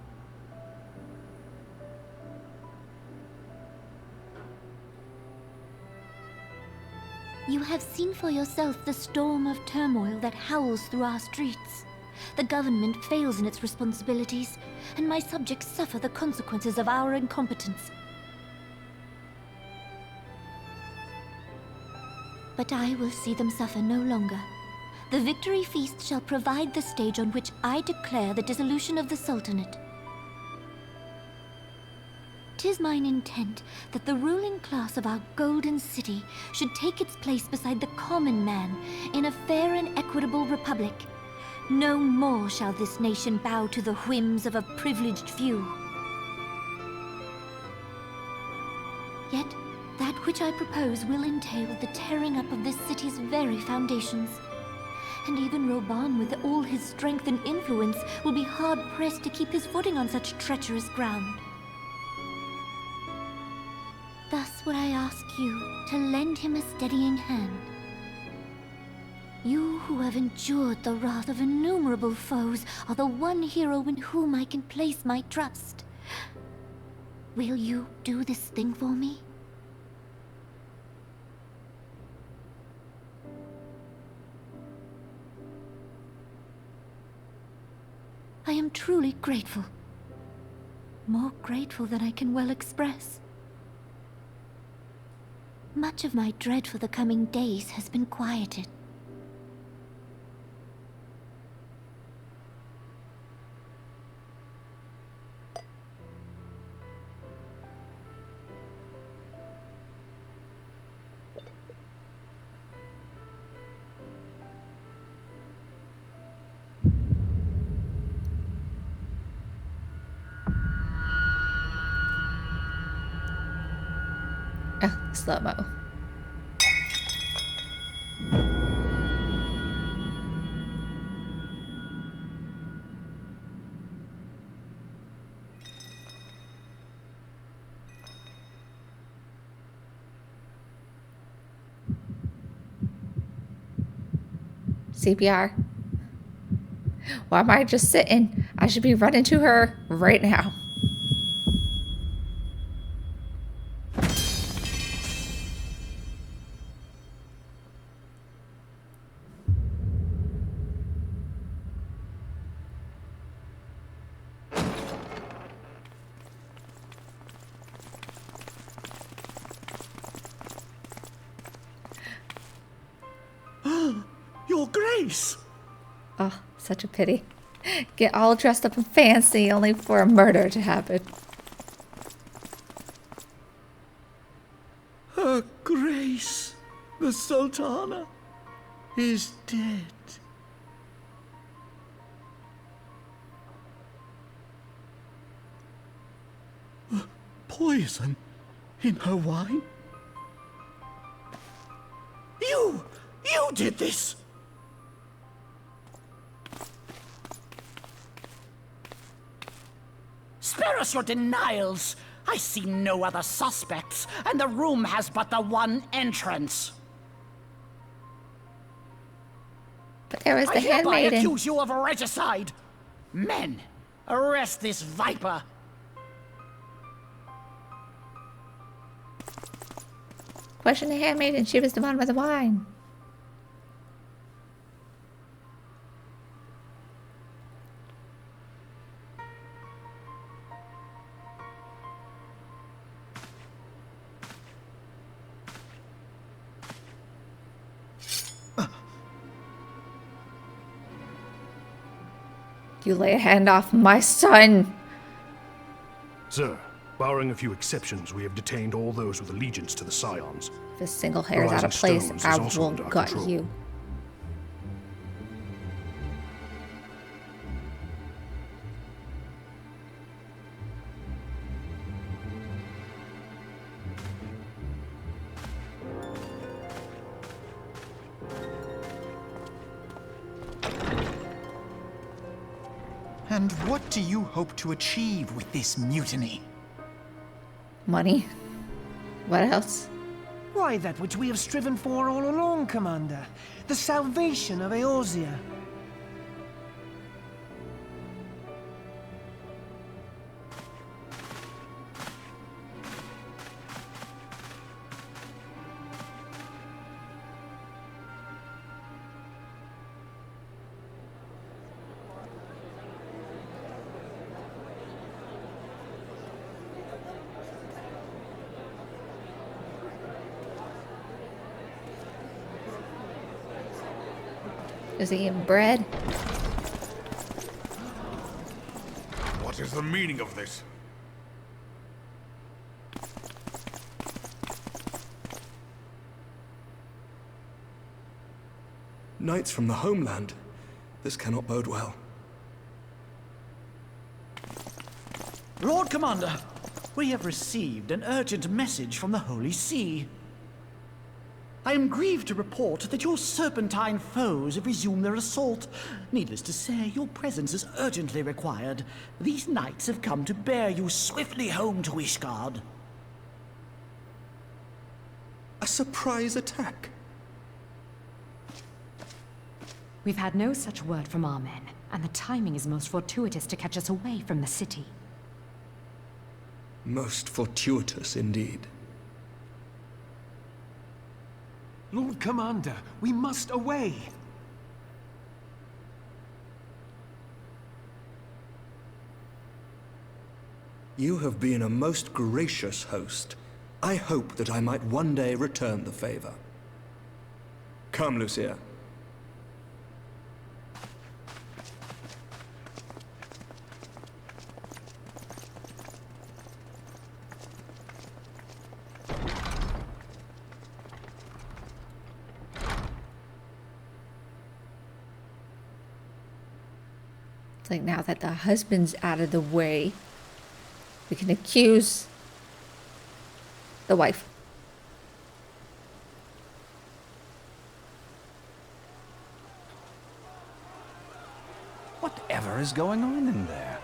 You have seen for yourself the storm of turmoil that howls through our streets. The government fails in its responsibilities, and my subjects suffer the consequences of our incompetence. But I will see them suffer no longer. The victory feast shall provide the stage on which I declare the dissolution of the Sultanate. 'Tis mine intent that the ruling class of our golden city should take its place beside the common man in a fair and equitable republic. No more shall this nation bow to the whims of a privileged few. Yet, that which I propose will entail the tearing up of this city's very foundations. And even Roban, with all his strength and influence, will be hard-pressed to keep his footing on such treacherous ground. Thus would I ask you to lend him a steadying hand. You who have endured the wrath of innumerable foes are the one hero in whom I can place my trust. Will you do this thing for me? I am truly grateful. More grateful than I can well express. Much of my dread for the coming days has been quieted. Oh, slow-mo. CPR. Why am I just sitting? I should be running to her right now. Your Grace! Oh, such a pity. Get all dressed up and fancy only for a murder to happen. Her Grace, the Sultana, is dead. Poison in her wine? You did this! Spare us your denials! I see no other suspects, and the room has but the one entrance. But there was the I hereby handmaiden. accuse you of regicide! Men, arrest this viper! Question the handmaiden. She was the one with the wine. You lay a hand off my son! Sir, barring a few exceptions, we have detained all those with allegiance to the Scions. If a single hair is out of Rising place, Stones I is also will under our gut control. you. And what do you hope to achieve with this mutiny? Money? What else? Why, that which we have striven for all along, Commander. The salvation of Eorzea. Is he eating bread? What is the meaning of this? Knights from the homeland. This cannot bode well. Lord Commander, we have received an urgent message from the Holy See. I am grieved to report that your serpentine foes have resumed their assault. Needless to say, your presence is urgently required. These knights have come to bear you swiftly home to Ishgard. A surprise attack? We've had no such word from our men, and the timing is most fortuitous to catch us away from the city. Most fortuitous indeed. Lord Commander, we must away. You have been a most gracious host. I hope that I might one day return the favor. Come, Lucia. It's like now that the husband's out of the way, we can accuse the wife. Whatever is going on in there?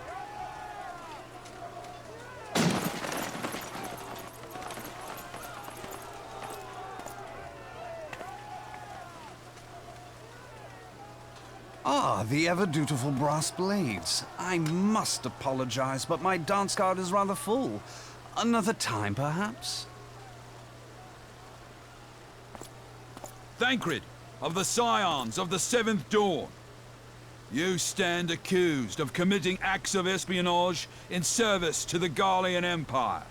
Ah, the ever-dutiful brass blades. I must apologize, but my dance card is rather full. Another time, perhaps? Thancred, of the Scions of the Seventh Dawn. You stand accused of committing acts of espionage in service to the Garlean Empire.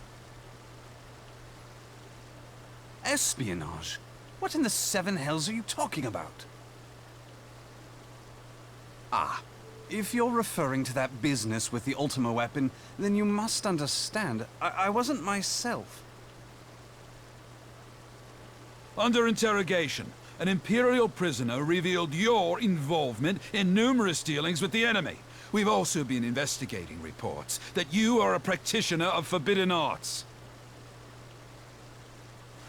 Espionage? What in the seven hells are you talking about? Ah, if you're referring to that business with the Ultima weapon, then you must understand, I wasn't myself. Under interrogation, an Imperial prisoner revealed your involvement in numerous dealings with the enemy. We've also been investigating reports that you are a practitioner of forbidden arts.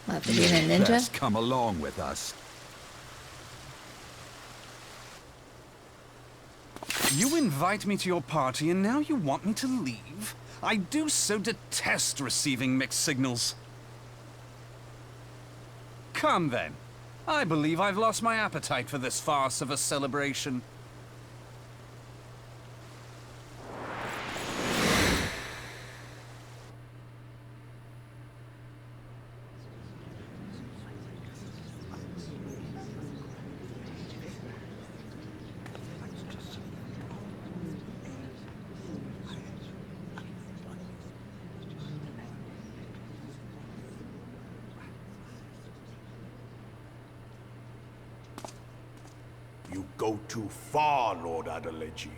What, for being a ninja? Best come along with us. You invite me to your party and now you want me to leave? I do so detest receiving mixed signals. Come then. I believe I've lost my appetite for this farce of a celebration. You go too far, Lord Adeleji.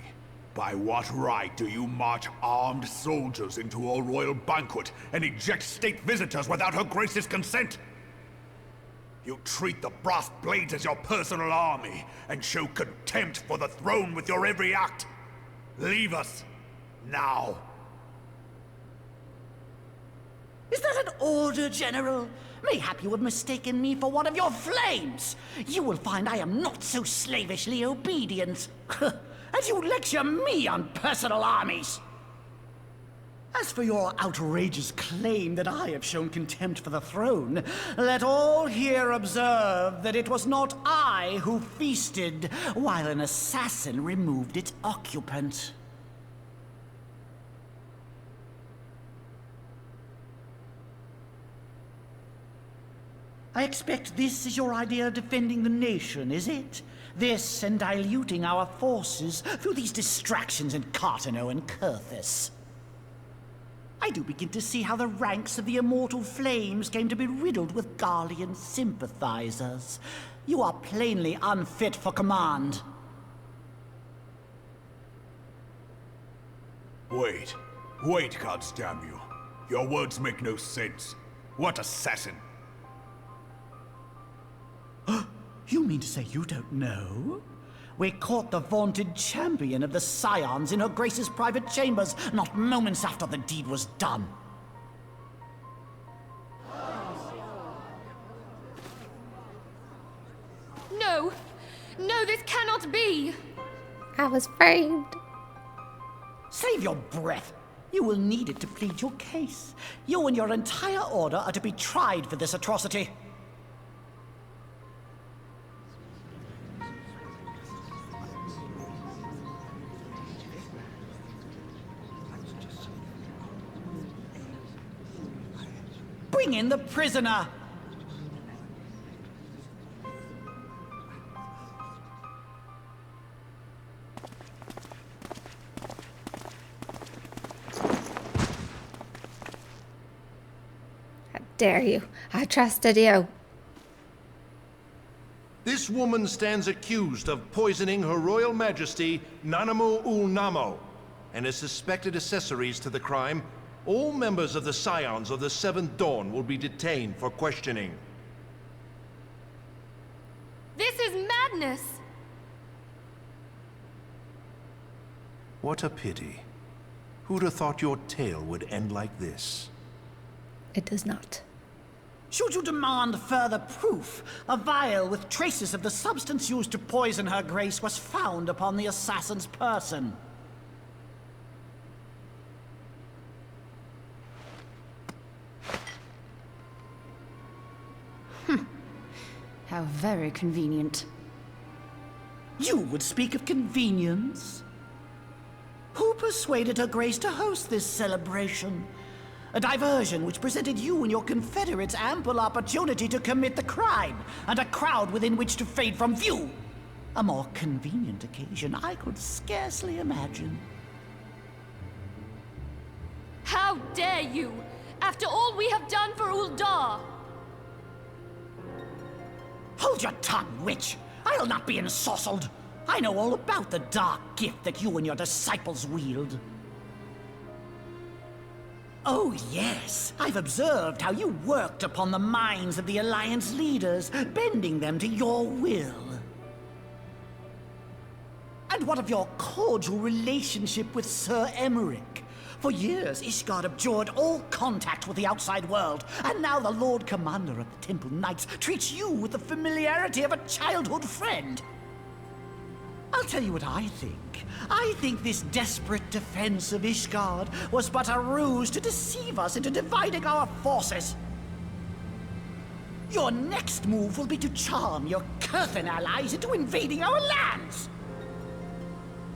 By what right do you march armed soldiers into a royal banquet and eject state visitors without her grace's consent? You treat the brass blades as your personal army and show contempt for the throne with your every act. Leave us, now. Is that an order, General? Mayhap you have mistaken me for one of your flames. You will find I am not so slavishly obedient. As you lecture me on personal armies. As for your outrageous claim that I have shown contempt for the throne, let all here observe that it was not I who feasted while an assassin removed its occupant. I expect this is your idea of defending the nation, is it? This and diluting our forces through these distractions in Cartano and Kurthus. I do begin to see how the ranks of the Immortal Flames came to be riddled with Garlean sympathizers. You are plainly unfit for command. Wait, goddamn you. Your words make no sense. What assassin? You mean to say you don't know? We caught the vaunted champion of the Scions in her Grace's private chambers, not moments after the deed was done. No! No, this cannot be! I was framed. Save your breath. You will need it to plead your case. You and your entire order are to be tried for this atrocity. Bring in the prisoner! How dare you? I trusted you. This woman stands accused of poisoning Her Royal Majesty Nanamu Ul Namo and is suspected accessories to the crime. All members of the Scions of the Seventh Dawn will be detained for questioning. This is madness! What a pity. Who'd have thought your tale would end like this? It does not. Should you demand further proof, a vial with traces of the substance used to poison Her Grace was found upon the assassin's person. How very convenient. You would speak of convenience? Who persuaded Her Grace to host this celebration? A diversion which presented you and your confederates ample opportunity to commit the crime, and a crowd within which to fade from view. A more convenient occasion I could scarcely imagine. How dare you! After all we have done for Uldar! Hold your tongue, witch! I'll not be ensorcelled! I know all about the dark gift that you and your disciples wield. Oh, yes. I've observed how you worked upon the minds of the Alliance leaders, bending them to your will. And what of your cordial relationship with Sir Emmerich? For years, Ishgard abjured all contact with the outside world, and now the Lord Commander of the Temple Knights treats you with the familiarity of a childhood friend. I'll tell you what I think. I think this desperate defense of Ishgard was but a ruse to deceive us into dividing our forces. Your next move will be to charm your Kurthan allies into invading our lands.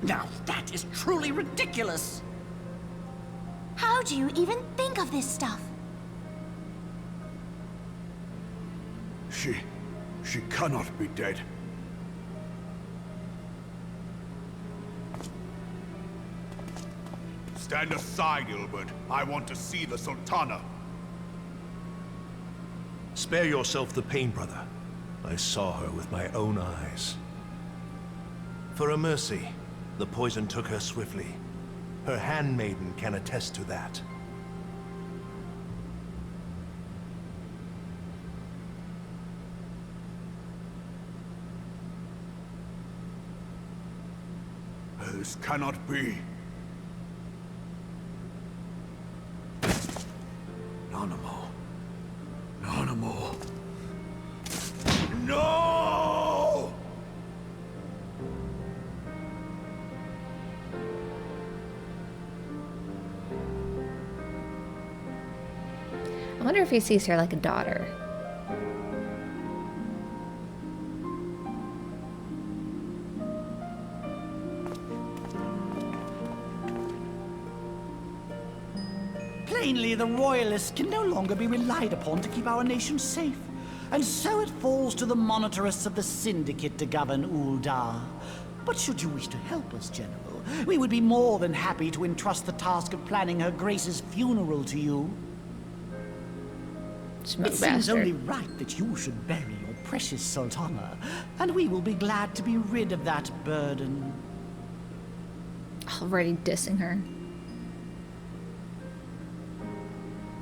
Now that is truly ridiculous. How do you even think of this stuff? She cannot be dead. Stand aside, Ilbert. I want to see the Sultana. Spare yourself the pain, brother. I saw her with my own eyes. For a mercy, the poison took her swiftly. Her handmaiden can attest to that. This cannot be. Nanamo. Nanamo. No! I wonder if he sees her like a daughter. Plainly, the Royalists can no longer be relied upon to keep our nation safe. And so it falls to the monitorists of the Syndicate to govern Uldar. But should you wish to help us, General, we would be more than happy to entrust the task of planning Her Grace's funeral to you. Smoke It seems bastard. only right that you should bury your precious Sultana, and we will be glad to be rid of that burden. Already dissing her.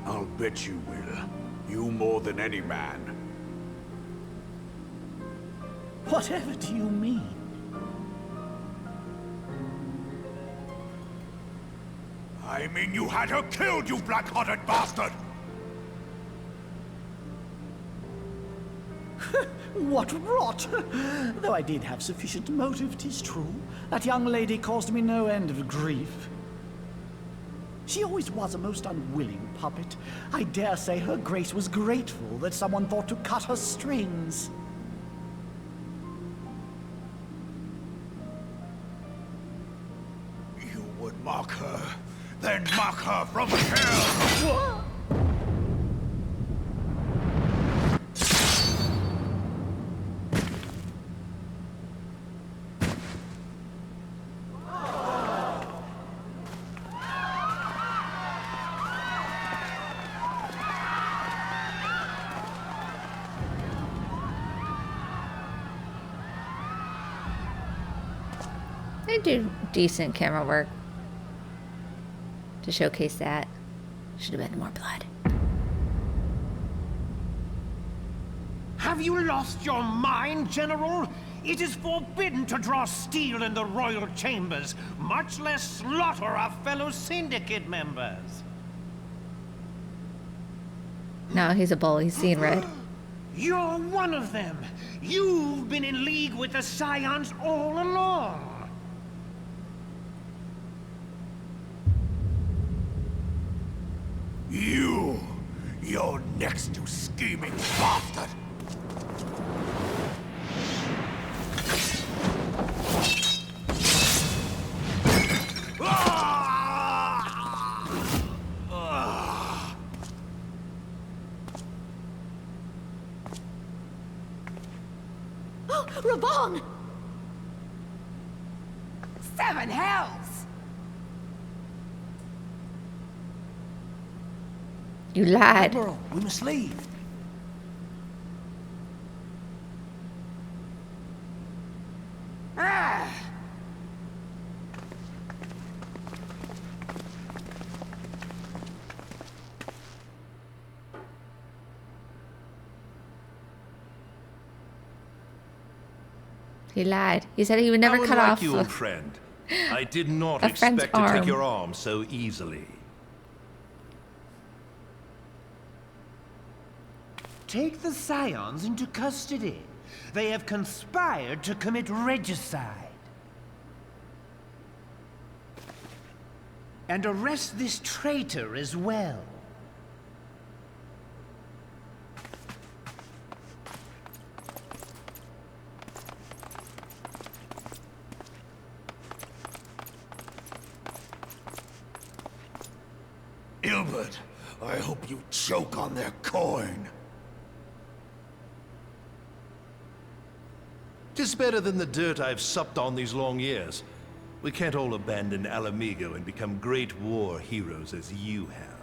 I'll bet you will. You more than any man. Whatever do you mean? I mean you had her killed, you black-hearted bastard! What rot! Though I did have sufficient motive, 'tis true. That young lady caused me no end of grief. She always was a most unwilling puppet. I dare say Her Grace was grateful that someone thought to cut her strings. You would mock her, then mock her from hell! They do decent camera work to showcase that. Should have been more blood. Have you lost your mind, General? It is forbidden to draw steel in the royal chambers, much less slaughter our fellow syndicate members. No, he's a bull. He's seeing red. You're one of them. You've been in league with the Scions all along. You're next, you scheming bastard! Oh, Raban! 7 hells! You lied. Admiral, we must leave. Ah! He lied. He said he would never cut off you, friend. I did not a friend's expect to take arm. your arm so easily. Take the Scions into custody. They have conspired to commit regicide. And arrest this traitor as well. Ilbert, I hope you choke on their coin. 'Tis better than the dirt I've supped on these long years. We can't all abandon Alamigo and become great war heroes as you have.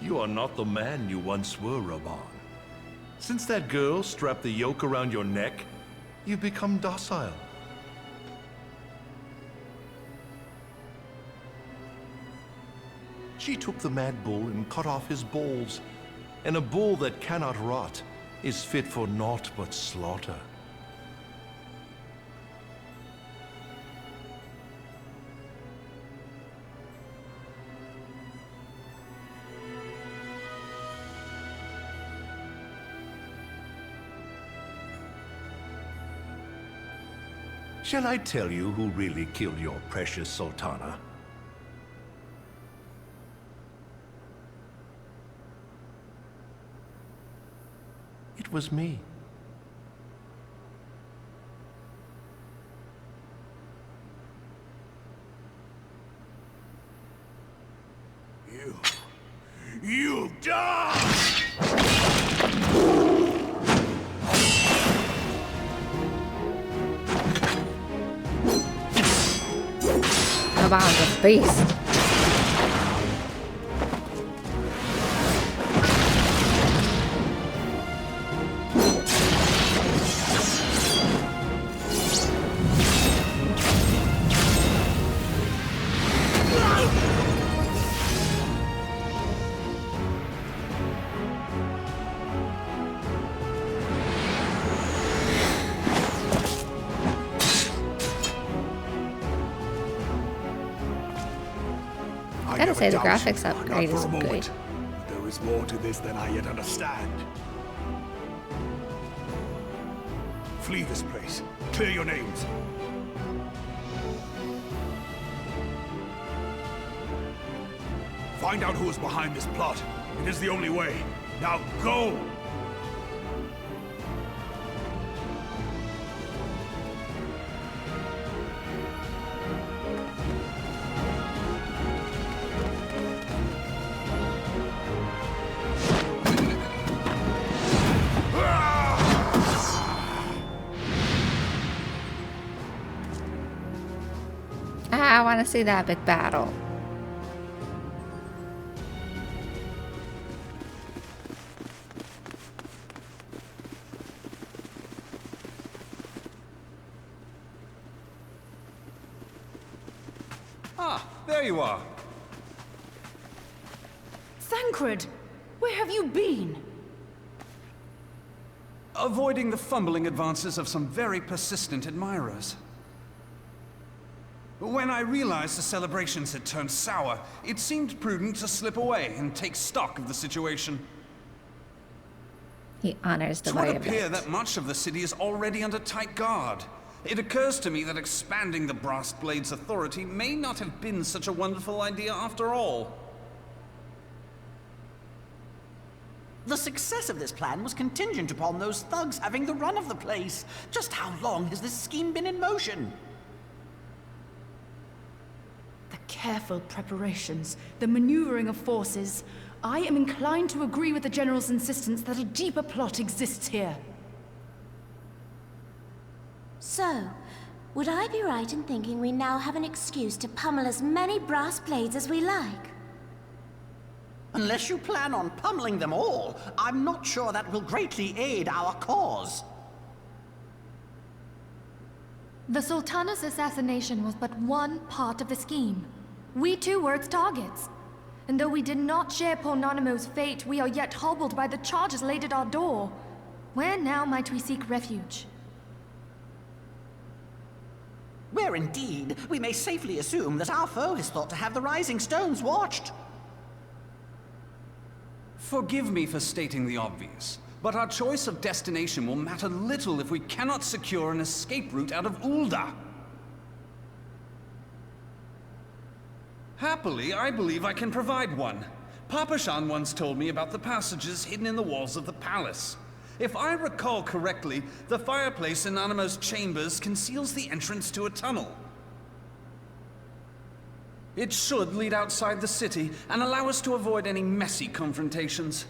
You are not the man you once were, Raban. Since that girl strapped the yoke around your neck, you've become docile. She took the mad bull and cut off his balls, and a bull that cannot rot is fit for naught but slaughter. Shall I tell you who really killed your precious Sultana? It was me. You die! Raban's a beast. I gotta say the graphics upgrade is good. There is more to this than I yet understand. Flee this place. Clear your names. Find out who is behind this plot. It is the only way. Now go! I want to see that big battle. Ah, there you are. Thancred, where have you been? Avoiding the fumbling advances of some very persistent admirers. When I realized the celebrations had turned sour, it seemed prudent to slip away and take stock of the situation. He honors the It would warrior appear bit. that much of the city is already under tight guard. It occurs to me that expanding the Brass Blade's authority may not have been such a wonderful idea after all. The success of this plan was contingent upon those thugs having the run of the place. Just how long has this scheme been in motion? The careful preparations, the maneuvering of forces. I am inclined to agree with the General's insistence that a deeper plot exists here. So, would I be right in thinking we now have an excuse to pummel as many brass blades as we like? Unless you plan on pummeling them all, I'm not sure that will greatly aid our cause. The Sultana's assassination was but one part of the scheme. We too were its targets. And though we did not share poor Nanamo's fate, we are yet hobbled by the charges laid at our door. Where now might we seek refuge? Where indeed, we may safely assume that our foe is thought to have the Rising Stones watched. Forgive me for stating the obvious, but our choice of destination will matter little if we cannot secure an escape route out of Ul'dah. Happily, I believe I can provide one. Papashan once told me about the passages hidden in the walls of the palace. If I recall correctly, the fireplace in Animo's chambers conceals the entrance to a tunnel. It should lead outside the city and allow us to avoid any messy confrontations.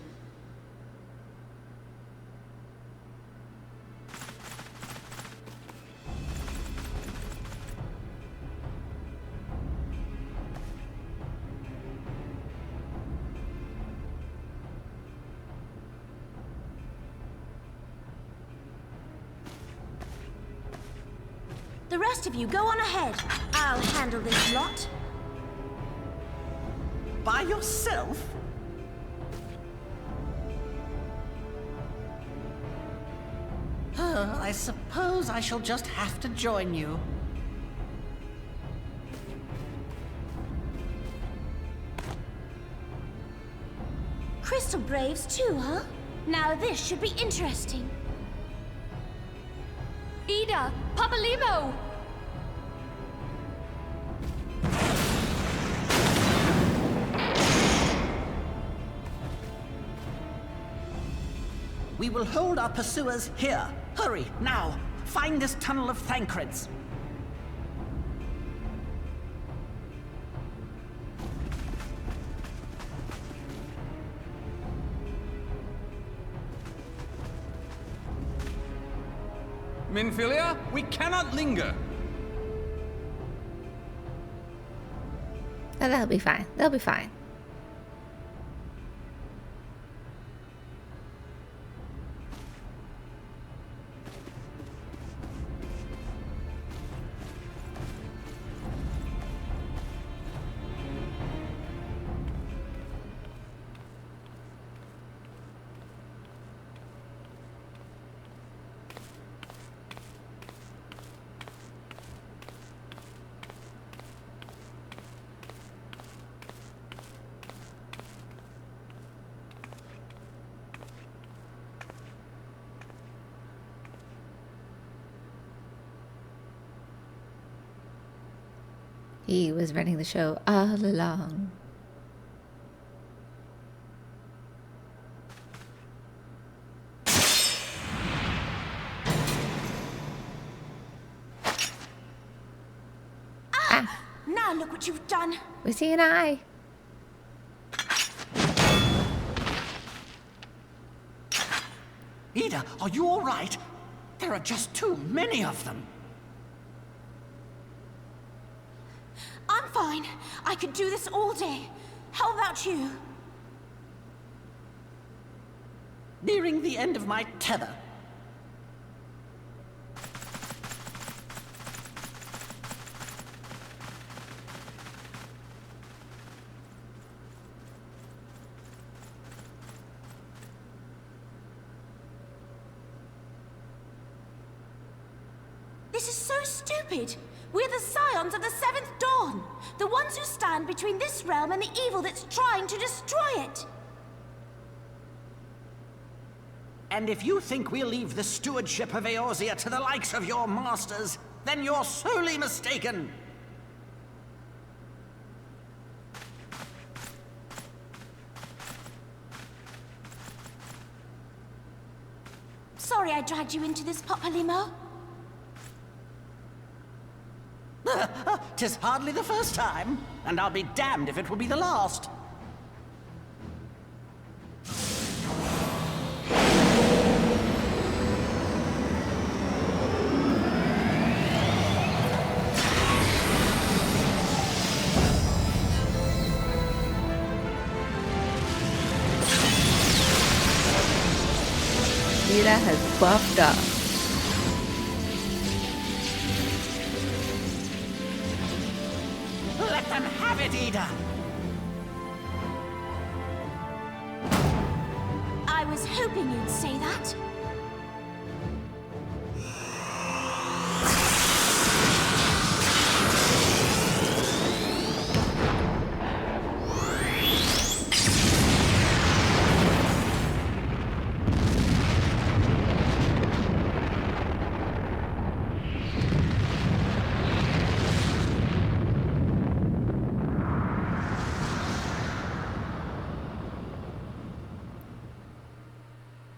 The rest of you, go on ahead. I'll handle this lot. By yourself? I suppose I shall just have to join you. Crystal Braves too, huh? Now this should be interesting. Ida! Papalimo! We will hold our pursuers here. Hurry, now! Find this tunnel of Thancred's. Minfilia, we cannot linger. Oh, they'll be fine. They'll be fine. He was running the show all along. Now look what you've done. Was he an eye? Ida, are you all right? There are just too many of them. I'm fine. I could do this all day. How about you? Nearing the end of my tether. This is so stupid. We're the scions of the Seventh Dawn. The ones who stand between this realm and the evil that's trying to destroy it. And if you think we'll leave the stewardship of Eorzea to the likes of your masters, then you're sorely mistaken. Sorry I dragged you into this, Papalymo. 'Tis hardly the first time, and I'll be damned if it will be the last. Ida has buffed up. Let them have it, Ida! I was hoping you'd say that.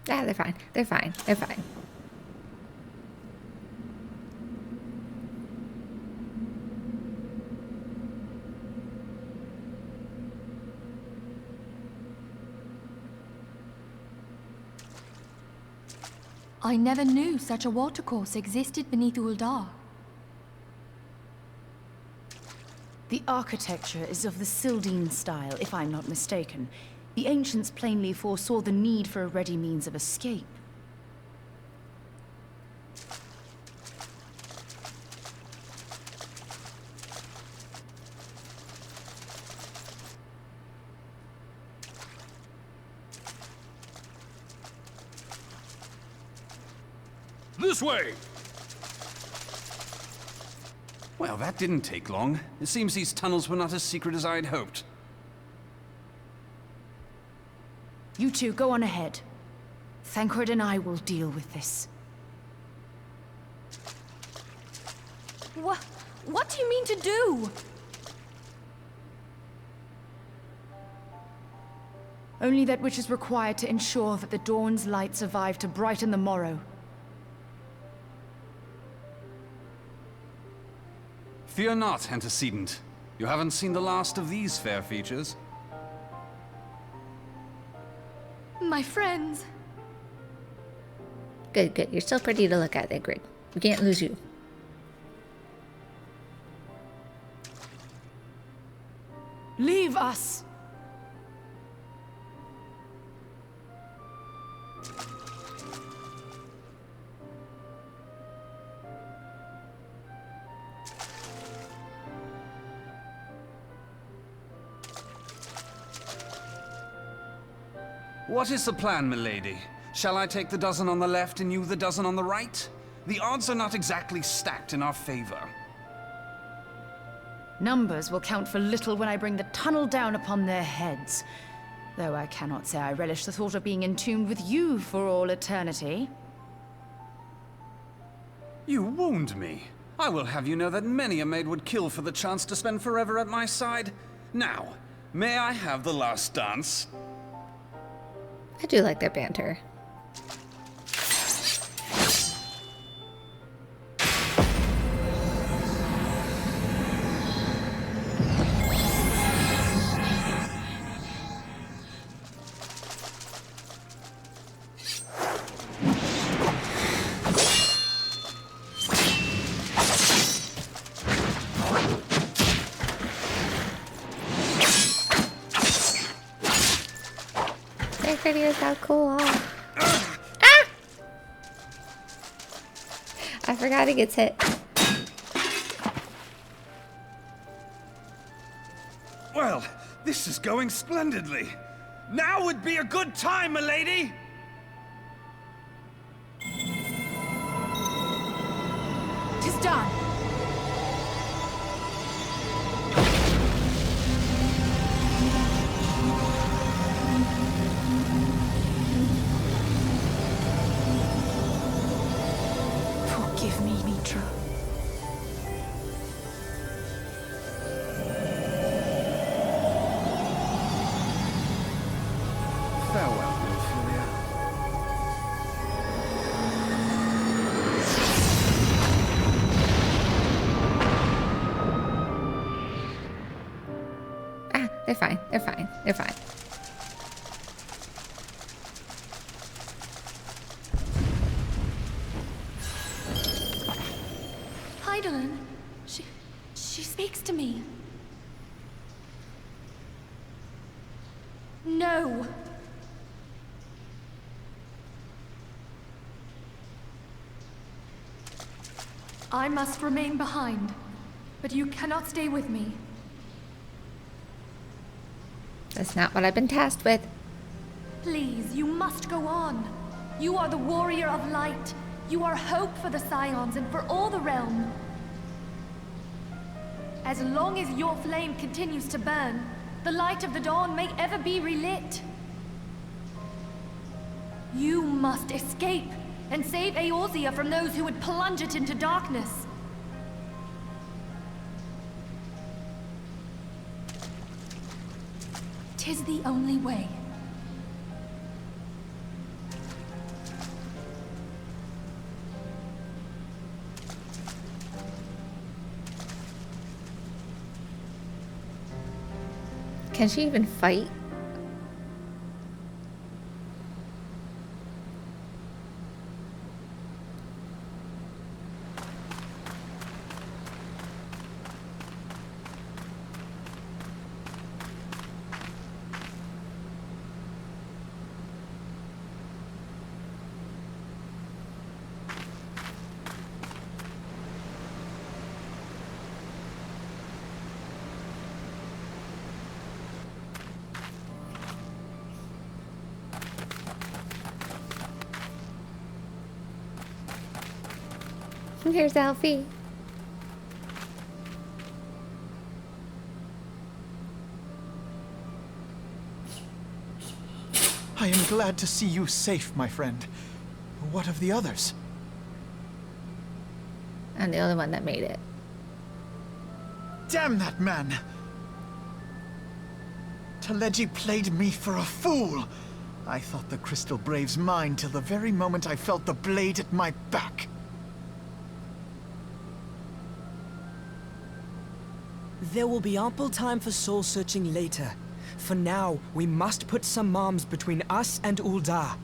Yeah, they're fine. They're fine. They're fine. I never knew such a watercourse existed beneath Uldar. The architecture is of the Sildine style, if I'm not mistaken. The ancients plainly foresaw the need for a ready means of escape. This way! Well, that didn't take long. It seems these tunnels were not as secret as I'd hoped. You two, go on ahead. Thancred and I will deal with this. What do you mean to do? Only that which is required to ensure that the dawn's light survive to brighten the morrow. Fear not, antecedent. You haven't seen the last of these fair features. My friends. Good, good. You're still pretty to look at there, Grig. We can't lose you. Leave us! What is the plan, milady? Shall I take the dozen on the left and you the dozen on the right? The odds are not exactly stacked in our favor. Numbers will count for little when I bring the tunnel down upon their heads. Though I cannot say I relish the thought of being entombed with you for all eternity. You wound me. I will have you know that many a maid would kill for the chance to spend forever at my side. Now, may I have the last dance? I do like their banter. Videos how cool. Ah! I forgot he gets hit. Well, this is going splendidly. Now would be a good time, milady! "'Tis They're fine. They're fine. They're fine. Hydaelyn, she speaks to me. No. I must remain behind, but you cannot stay with me. That's not what I've been tasked with. Please, you must go on. You are the warrior of light. You are hope for the Scions and for all the realm. As long as your flame continues to burn, the light of the dawn may ever be relit. You must escape and save Eorzea from those who would plunge it into darkness. Tis the only way. Can she even fight? Here's Alfie. I am glad to see you safe, my friend. What of the others? I'm the only one that made it. Damn that man! Taleji played me for a fool! I thought the Crystal Brave's mine till the very moment I felt the blade at my back. There will be ample time for soul-searching later. For now, we must put some arms between us and Ul'dah.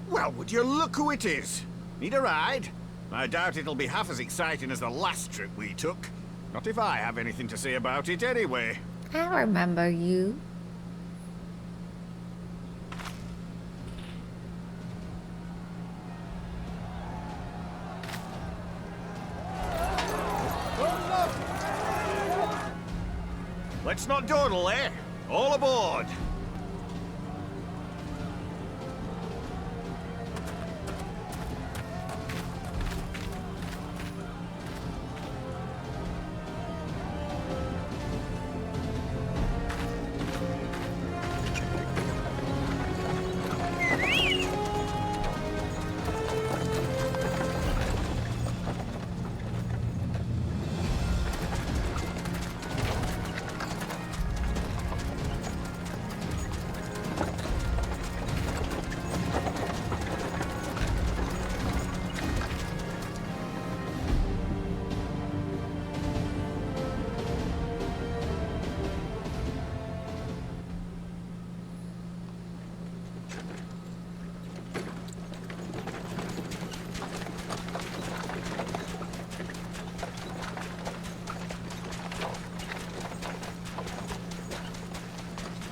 Well, would you look who it is? Need a ride? I doubt it'll be half as exciting as the last trip we took. Not if I have anything to say about it anyway. I remember you. Let's not dawdle, eh? All aboard!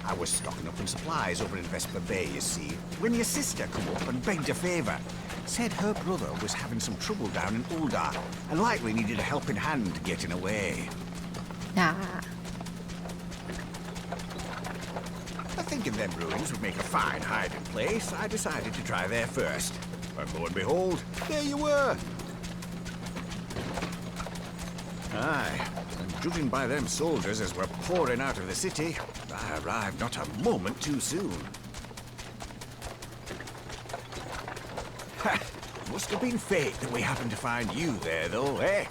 I was stocking up on supplies over in Vesper Bay, you see, when your sister come up and begged a favour. Said her brother was having some trouble down in Ul'dah, and likely needed a helping hand getting away. Nah. I thinking them ruins would make a fine hiding place, I decided to try there first. And lo and behold, there you were. Aye, and judging by them soldiers as were pouring out of the city, I arrived not a moment too soon. Ha! Must have been fate that we happened to find you there, though, eh?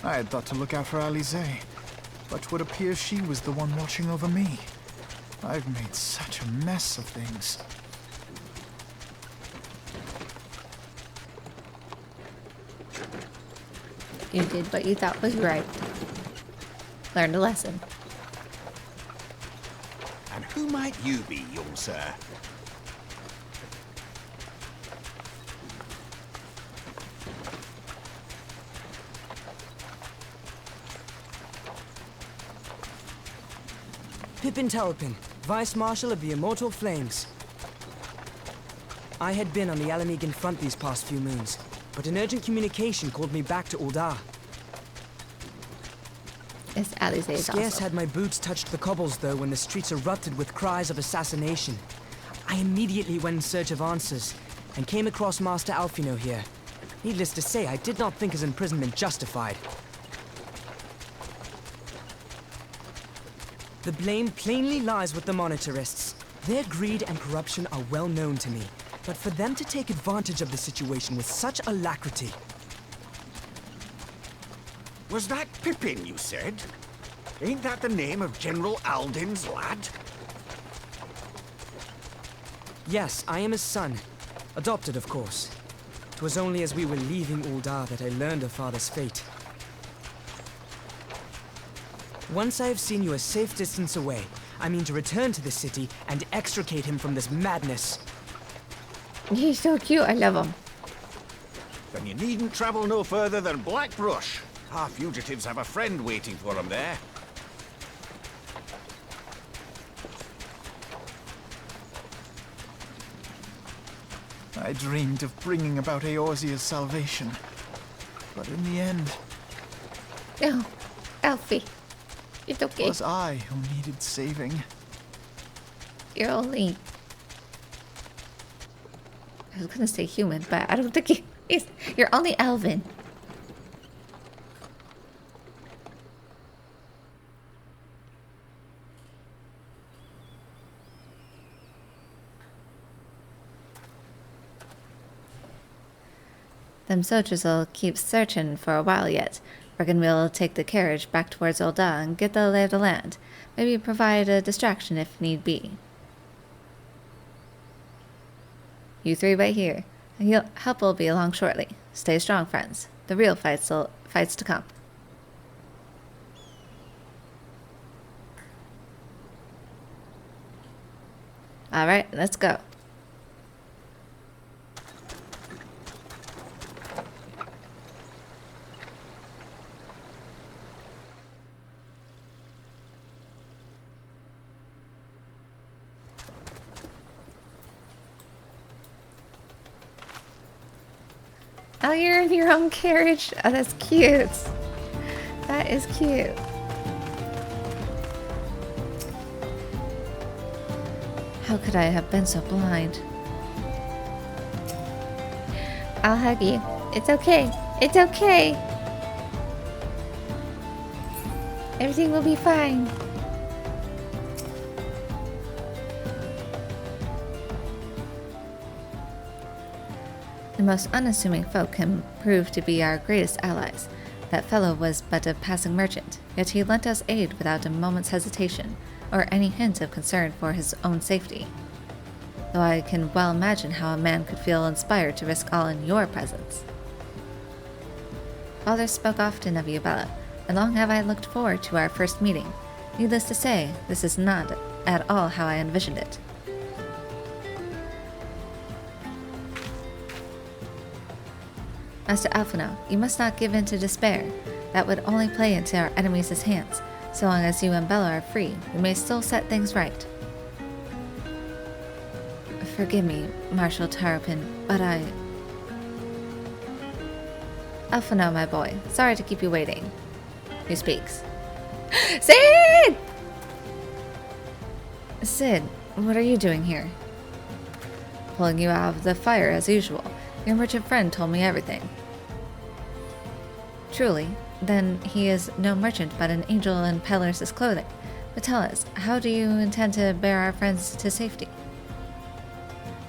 I had thought to look out for Alize, but 'twould appear she was the one watching over me. I've made such a mess of things. You did what you thought was right. Learned a lesson. And who might you be, young sir? Pippin Talpin, Vice Marshal of the Immortal Flames. I had been on the Alamegan front these past few moons, but an urgent communication called me back to Uldar. It's Alize's Scarce also. had my boots touched the cobbles, though, when the streets erupted with cries of assassination. I immediately went in search of answers, and came across Master Alfino here. Needless to say, I did not think his imprisonment justified. The blame plainly lies with the Monetarists. Their greed and corruption are well known to me, but for them to take advantage of the situation with such alacrity... Was that Pippin, you said? Ain't that the name of General Alden's lad? Yes, I am his son. Adopted, of course. It was only as we were leaving Uldar that I learned of Father's fate. Once I have seen you a safe distance away, I mean to return to the city and extricate him from this madness. He's so cute, I love him. Then you needn't travel no further than Blackbrush. Our fugitives have a friend waiting for them there. I dreamed of bringing about Eorzea's salvation. But in the end... No, Alfie. It's okay. It was I who needed saving. You're only... I was gonna say human, but I don't think you're only Elven. Them soldiers will keep searching for a while yet. Reckon we'll take the carriage back towards Ul'dah and get the lay of the land. Maybe provide a distraction if need be. You three wait here. Help will be along shortly. Stay strong, friends. The real fights to come. Alright, let's go. Oh, you're in your own carriage? Oh, that's cute. That is cute. How could I have been so blind? I'll hug you. It's okay. It's okay. Everything will be fine. The most unassuming folk can prove to be our greatest allies. That fellow was but a passing merchant, yet he lent us aid without a moment's hesitation, or any hint of concern for his own safety. Though I can well imagine how a man could feel inspired to risk all in your presence. Father spoke often of you, Bella, and long have I looked forward to our first meeting. Needless to say, this is not at all how I envisioned it. Master Alfino, you must not give in to despair. That would only play into our enemies' hands. So long as you and Bella are free, we may still set things right. Forgive me, Marshal Tarpin, but Alfino, my boy, sorry to keep you waiting. Who speaks? Sid! Sid, what are you doing here? Pulling you out of the fire as usual. Your merchant friend told me everything. Truly, then he is no merchant but an angel in Peller's clothing. But tell us, how do you intend to bear our friends to safety?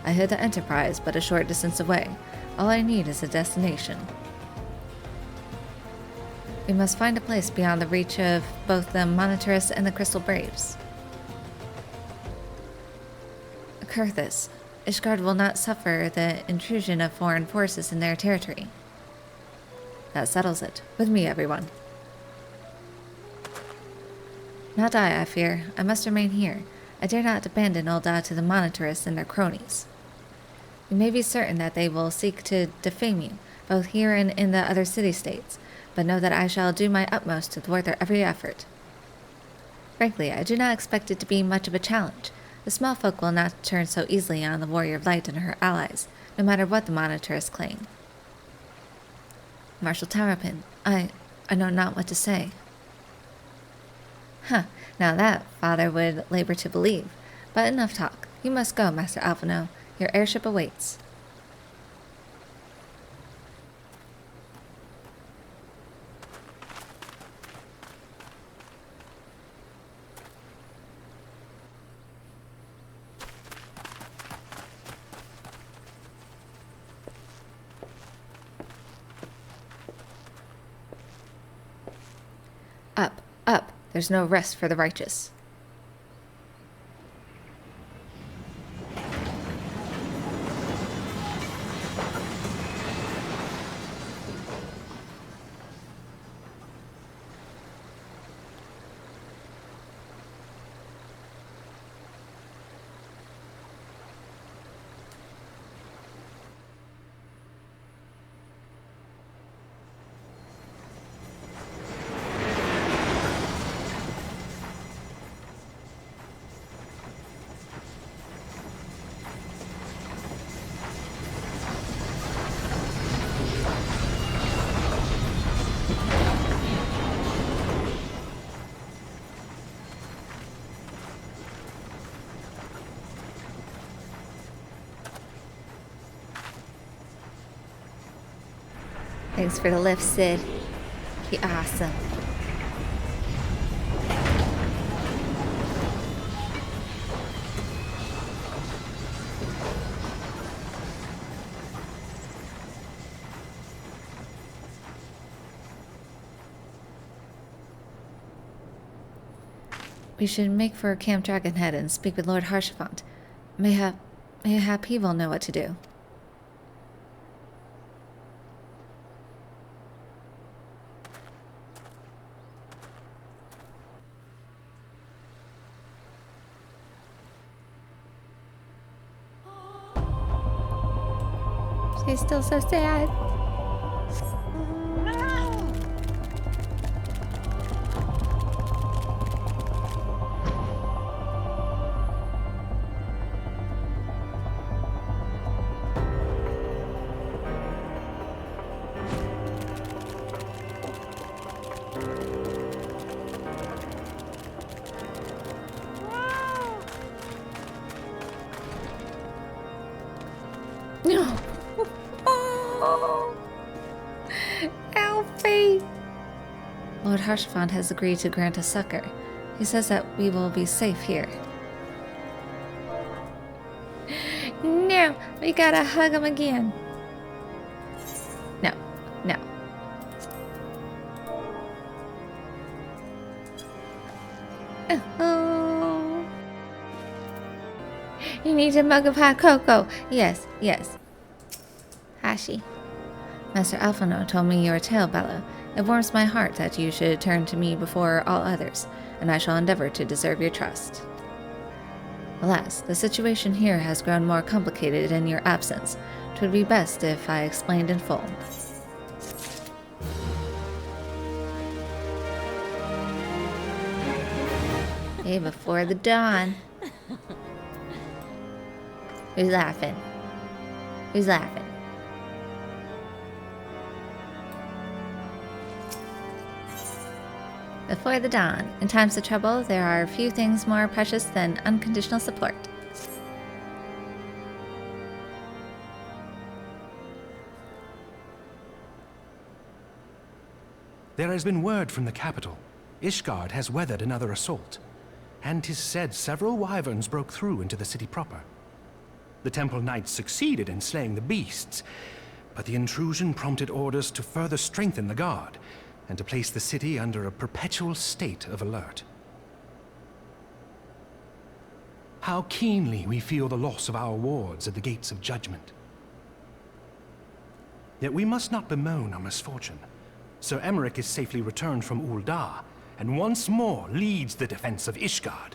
I hid the Enterprise but a short distance away. All I need is a destination. We must find a place beyond the reach of both the Monitarists and the Crystal Braves. Kurthus, Ishgard will not suffer the intrusion of foreign forces in their territory. That settles it. With me, everyone. Not I fear. I must remain here. I dare not abandon Ul'dah to the Monitarists and their cronies. You may be certain that they will seek to defame you, both here and in the other city-states, but know that I shall do my utmost to thwart their every effort. Frankly, I do not expect it to be much of a challenge. The small folk will not turn so easily on the Warrior of Light and her allies, no matter what the Monitarists claim. Marshal Tarapin, I know not what to say. Huh, now that Father would labor to believe. But enough talk. You must go, Master Alphino. Your airship awaits. Up, up. There's no rest for the righteous. Thanks for the lift, Sid. You're awesome. We should make for Camp Dragonhead and speak with Lord Haurchefant. Mayhap he will know what to do. She's still so sad. No. Oh, Alfie! Lord Haurchefant has agreed to grant us succor. He says that we will be safe here. No, we gotta hug him again. No, no. Oh. You need a mug of hot cocoa. Yes, yes. Hashi. Master Alphino told me your tale, Bella. It warms my heart that you should turn to me before all others, and I shall endeavor to deserve your trust. Alas, the situation here has grown more complicated in your absence. 'Twould be best if I explained in full. Hey, before the dawn. Who's laughing? Who's laughing? Before the dawn, in times of trouble, there are few things more precious than unconditional support. There has been word from the capital. Ishgard has weathered another assault, and 'tis said several wyverns broke through into the city proper. The Temple Knights succeeded in slaying the beasts, but the intrusion prompted orders to further strengthen the guard. and to place the city under a perpetual state of alert. How keenly we feel the loss of our wards at the gates of judgment. Yet we must not bemoan our misfortune. Sir Emmerich is safely returned from Ul'dah, and once more leads the defense of Ishgard.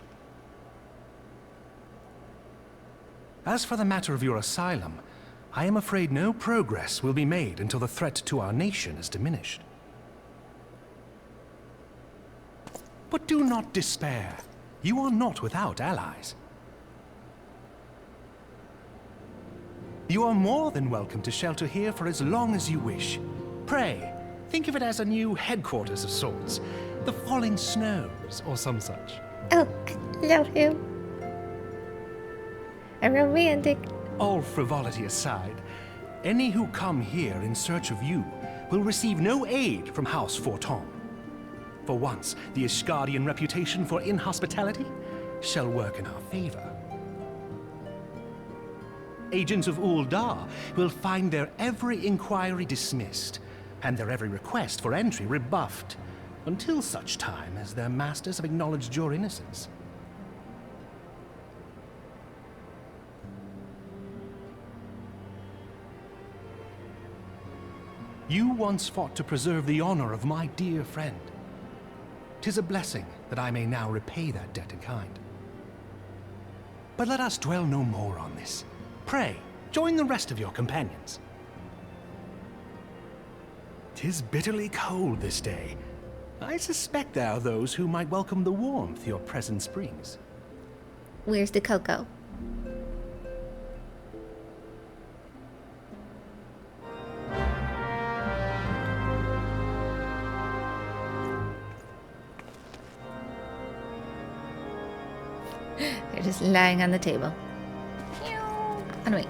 As for the matter of your asylum, I am afraid no progress will be made until the threat to our nation is diminished. But do not despair. You are not without allies. You are more than welcome to shelter here for as long as you wish. Pray, think of it as a new headquarters of sorts. The Falling Snows, or some such. Oh, I love him. A romantic. All frivolity aside, any who come here in search of you will receive no aid from House Forton. For once, the Ishgardian reputation for inhospitality shall work in our favor. Agents of Ul'dah will find their every inquiry dismissed, and their every request for entry rebuffed, until such time as their masters have acknowledged your innocence. You once fought to preserve the honor of my dear friend. 'Tis a blessing that I may now repay that debt in kind. But let us dwell no more on this. Pray, join the rest of your companions. 'Tis bitterly cold this day. I suspect there are those who might welcome the warmth your presence brings. Where's the cocoa? They're just lying on the table. Oh, no, wait.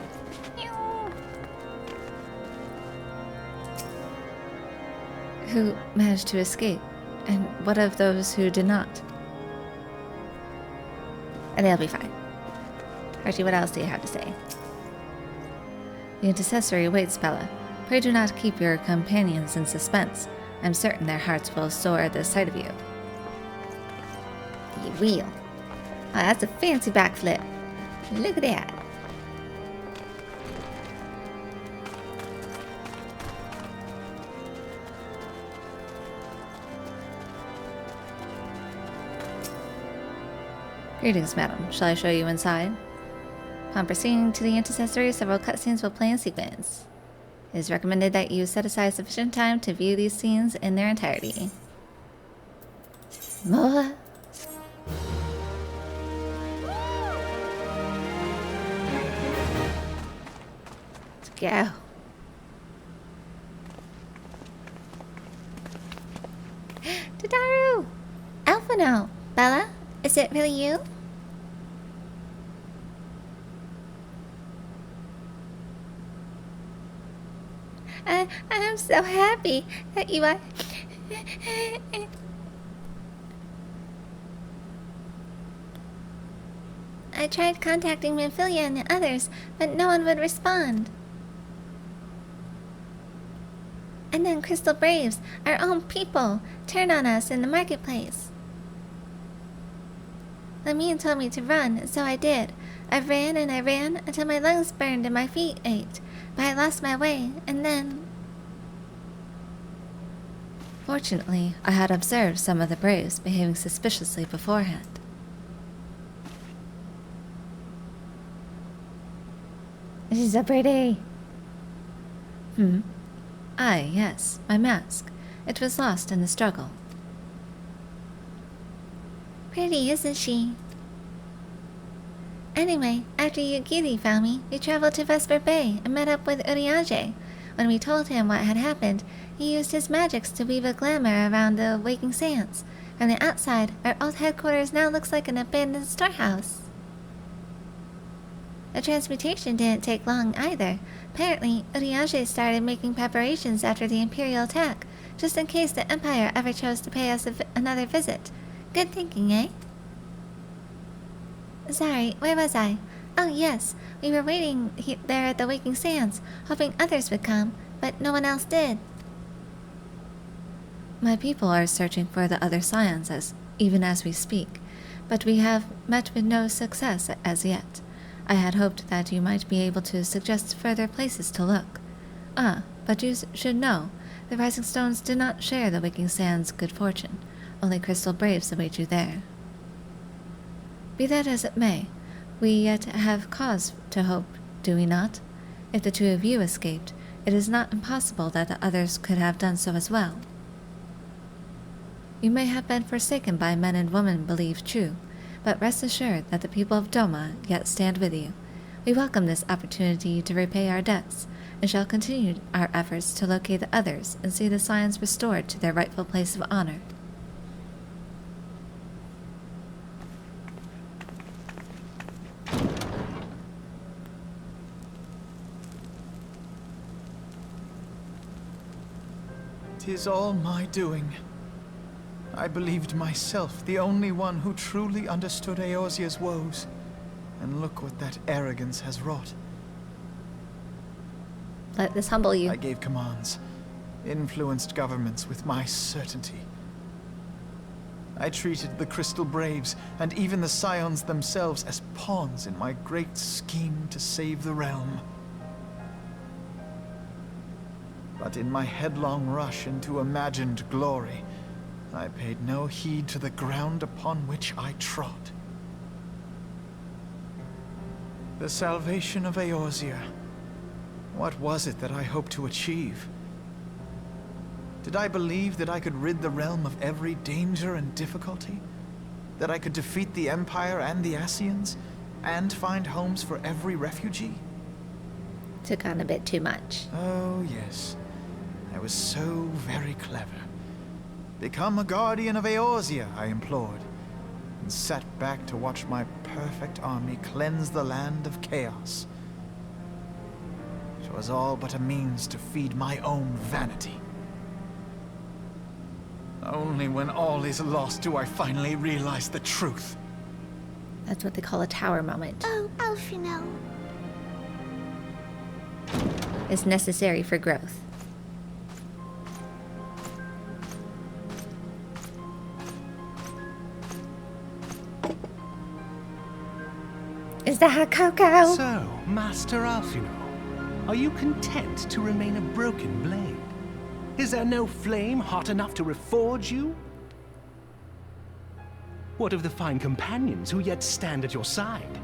Who managed to escape? And what of those who did not? And they'll be fine. Archie, what else do you have to say? The intercessory waits, Bella. Pray do not keep your companions in suspense. I'm certain their hearts will soar at the sight of you. You will. Oh, that's a fancy backflip. Look at that. Greetings, madam. Shall I show you inside? Upon proceeding to the intercessory, several cutscenes will play in sequence. It is recommended that you set aside sufficient time to view these scenes in their entirety. More? Let's go. Tadaru! Alphino! Bella? Is it really you? I'm so happy that you are... I tried contacting Manphilia and the others, but no one would respond. And then Crystal Braves, our own people, turned on us in the marketplace. Lamine told me to run, so I did. I ran and I ran until my lungs burned and my feet ached, but I lost my way, and then... Fortunately, I had observed some of the Braves behaving suspiciously beforehand. She's so pretty. Aye, yes, my mask. It was lost in the struggle. Pretty, isn't she? Anyway, after Yugiri found me, we traveled to Vesper Bay and met up with Urianger. When we told him what had happened, he used his magics to weave a glamour around the Waking Sands. From the outside, our old headquarters now looks like an abandoned storehouse. The transmutation didn't take long either. Apparently, Urianger started making preparations after the Imperial attack, just in case the Empire ever chose to pay us another visit. Good thinking, eh? Sorry, where was I? Oh yes, we were waiting there at the Waking Sands, hoping others would come, but no one else did. My people are searching for the other sciences, even as we speak, but we have met with no success as yet. I had hoped that you might be able to suggest further places to look. But you should know, the Rising Stones do not share the Waking Sands' good fortune. Only Crystal Braves await you there. Be that as it may, we yet have cause to hope, do we not? If the two of you escaped, it is not impossible that the others could have done so as well. You may have been forsaken by men and women believed true, but rest assured that the people of Doma yet stand with you. We welcome this opportunity to repay our debts, and shall continue our efforts to locate the others and see the Scions restored to their rightful place of honor. "'Tis all my doing. I believed myself the only one who truly understood Eorzea's woes, and look what that arrogance has wrought. Let this humble you. I gave commands, influenced governments with my certainty. I treated the Crystal Braves, and even the Scions themselves, as pawns in my great scheme to save the realm. But in my headlong rush into imagined glory, I paid no heed to the ground upon which I trod. The salvation of Eorzea. What was it that I hoped to achieve? Did I believe that I could rid the realm of every danger and difficulty? That I could defeat the Empire and the Ascians, and find homes for every refugee? Took on a bit too much. Oh, yes. I was so very clever. Become a guardian of Eorzea, I implored, and sat back to watch my perfect army cleanse the land of chaos. It was all but a means to feed my own vanity. Only when all is lost do I finally realize the truth. That's what they call a tower moment. Oh, Alfino. It's necessary for growth. Is that a cocoa? So, Master Alfino, are you content to remain a broken blade? Is there no flame hot enough to reforge you? What of the fine companions who yet stand at your side?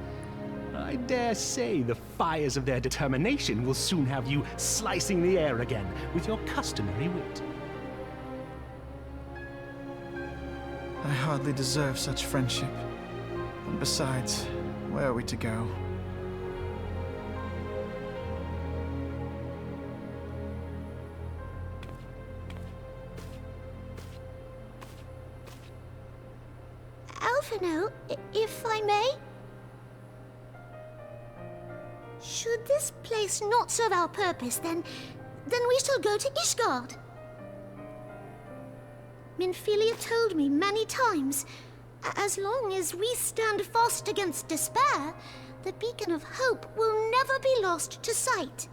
I dare say the fires of their determination will soon have you slicing the air again with your customary wit. I hardly deserve such friendship. And besides, where are we to go? Alfino, if I may? Should this place not serve our purpose, then we shall go to Ishgard. Minfilia told me many times, as long as we stand fast against despair, the beacon of hope will never be lost to sight.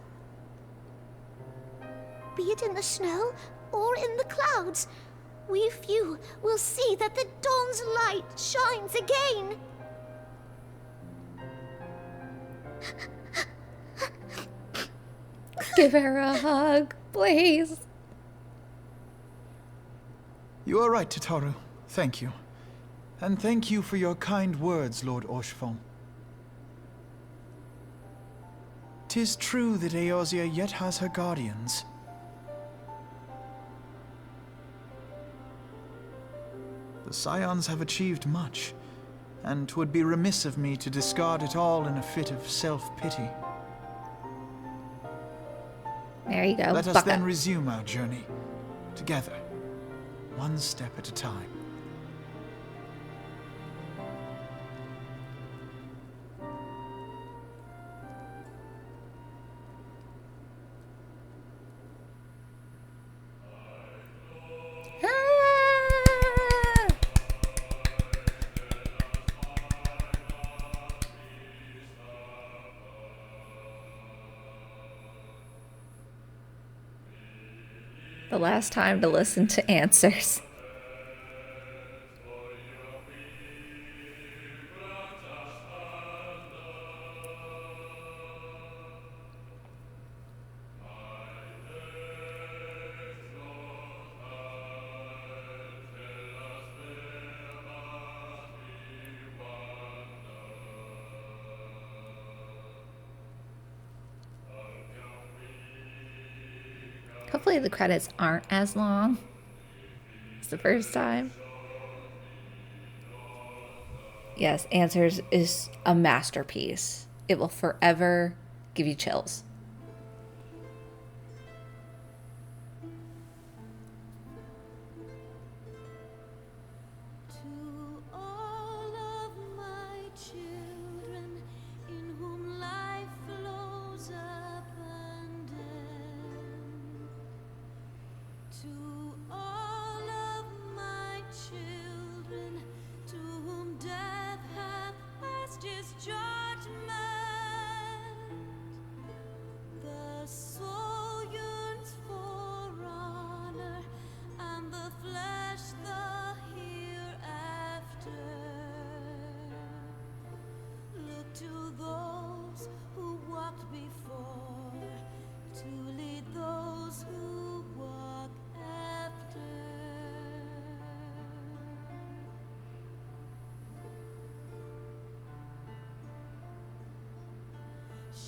Be it in the snow or in the clouds, we few will see that the dawn's light shines again. Give her a hug, please. You are right, Tataru. Thank you. And thank you for your kind words, Lord Orchefon. 'Tis true that Eorzea yet has her guardians. The Scions have achieved much, and 'twould be remiss of me to discard it all in a fit of self-pity. There you go. Let us then resume our journey, together, one step at a time. The last time to listen to answers. Hopefully the credits aren't as long as the first time. Yes, Answers is a masterpiece. It will forever give you chills.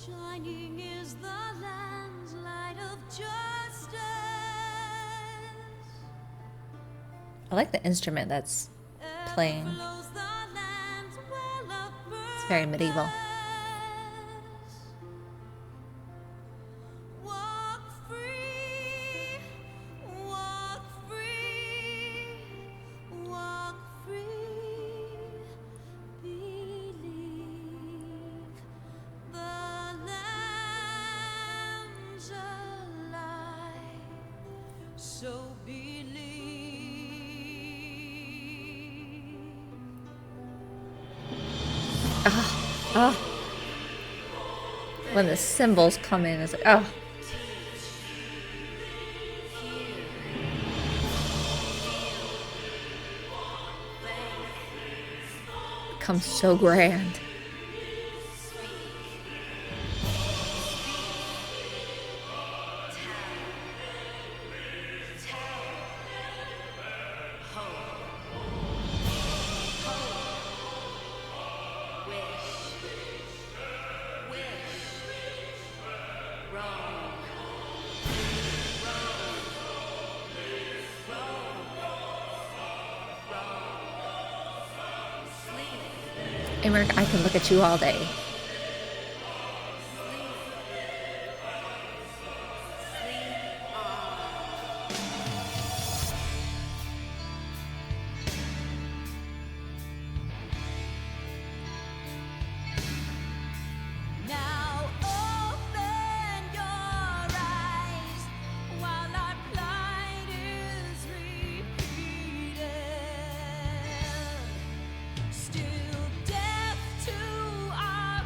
Shining is the land's light of justice. I like the instrument that's playing. It's very medieval. So believe. Oh. When the cymbals come in, it's like, oh. It becomes so grand. Emmerich, I can look at you all day. Now open your eyes while our plight is repeated. Still deaf to our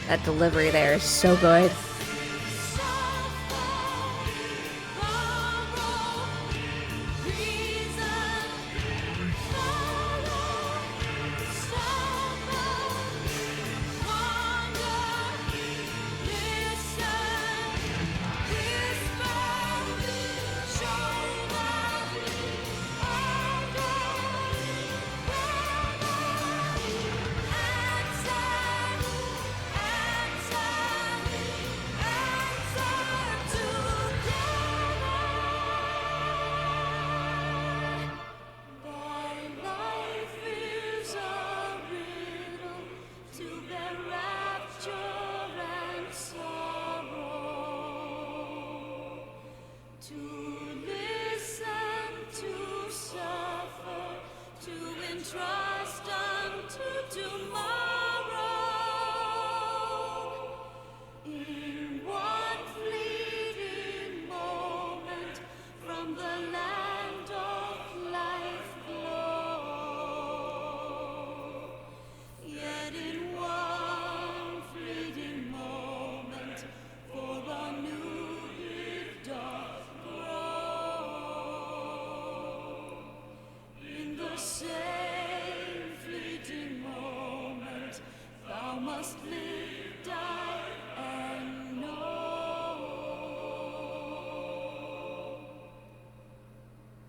That delivery there is so good.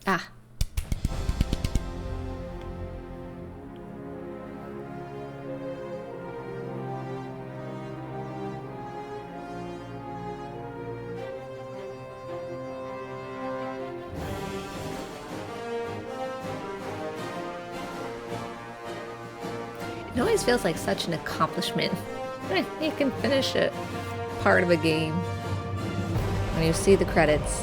Ah. It always feels like such an accomplishment. You can finish a part of a game when you see the credits.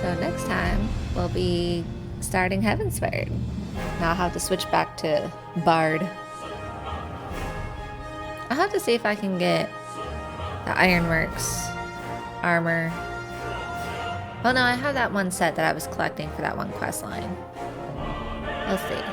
So next time, we'll be starting Heavensward. Now I'll have to switch back to Bard. I'll have to see if I can get the Ironworks armor. Oh no, I have that one set that I was collecting for that one quest line. We'll see.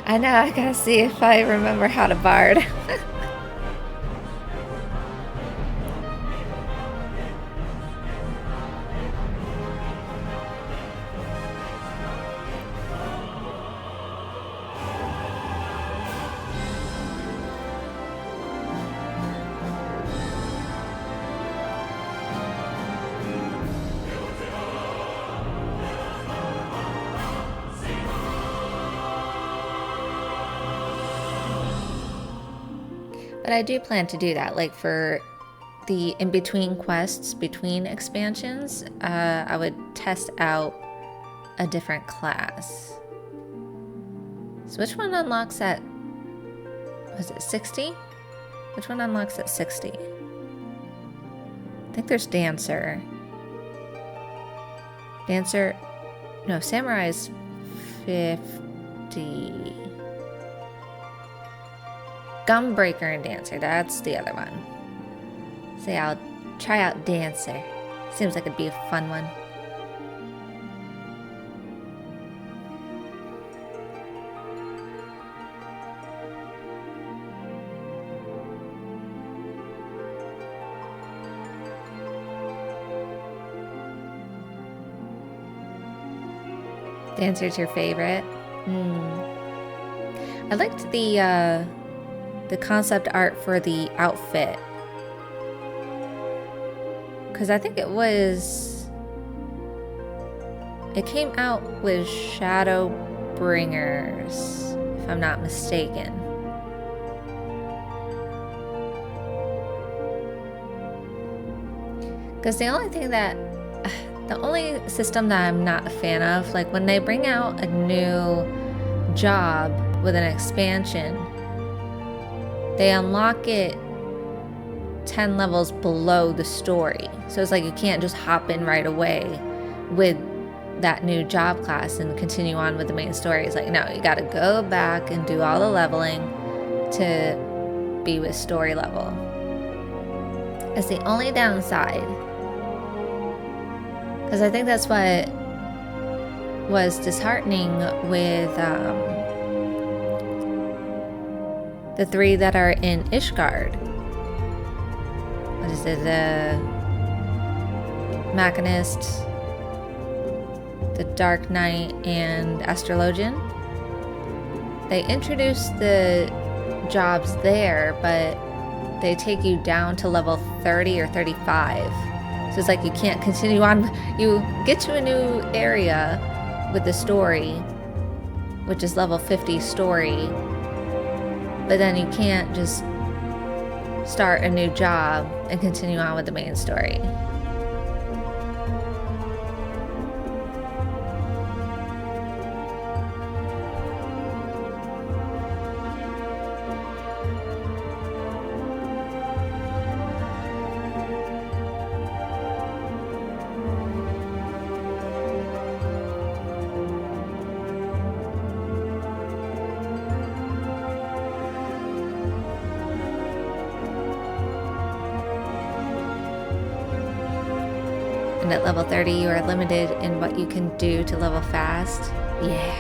I know, I gotta see if I remember how to bard. But I do plan to do that, like for the in-between quests, between expansions, I would test out a different class. So which one unlocks at, was it 60? Which one unlocks at 60? I think there's Dancer. Dancer, no, Samurai's 50. Gunbreaker and Dancer, that's the other one. So yeah, I'll try out Dancer. Seems like it'd be a fun one. Dancer's your favorite? I liked the concept art for the outfit. Because I think it came out with Shadowbringers, if I'm not mistaken. Because the only system that I'm not a fan of, like when they bring out a new job with an expansion, they unlock it 10 levels below the story. So it's like you can't just hop in right away with that new job class and continue on with the main story. It's like, no, you gotta go back and do all the leveling to be with story level. That's the only downside. Because I think that's what was disheartening with the 3 that are in Ishgard. What is it? The Machinist, the Dark Knight, and Astrologian. They introduced the jobs there, but they take you down to level 30 or 35. So it's like you can't continue on. You get to a new area with the story, which is level 50 story, but then you can't just start a new job and continue on with the main story. And at level 30, you are limited in what you can do to level fast. Yeah.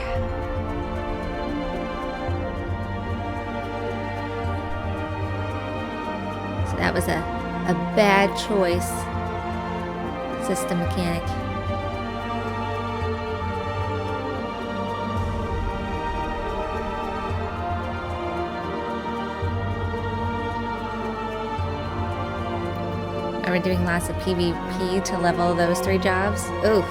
So that was a bad choice, system mechanic. Are we doing lots of PvP to level those 3 jobs? Oof.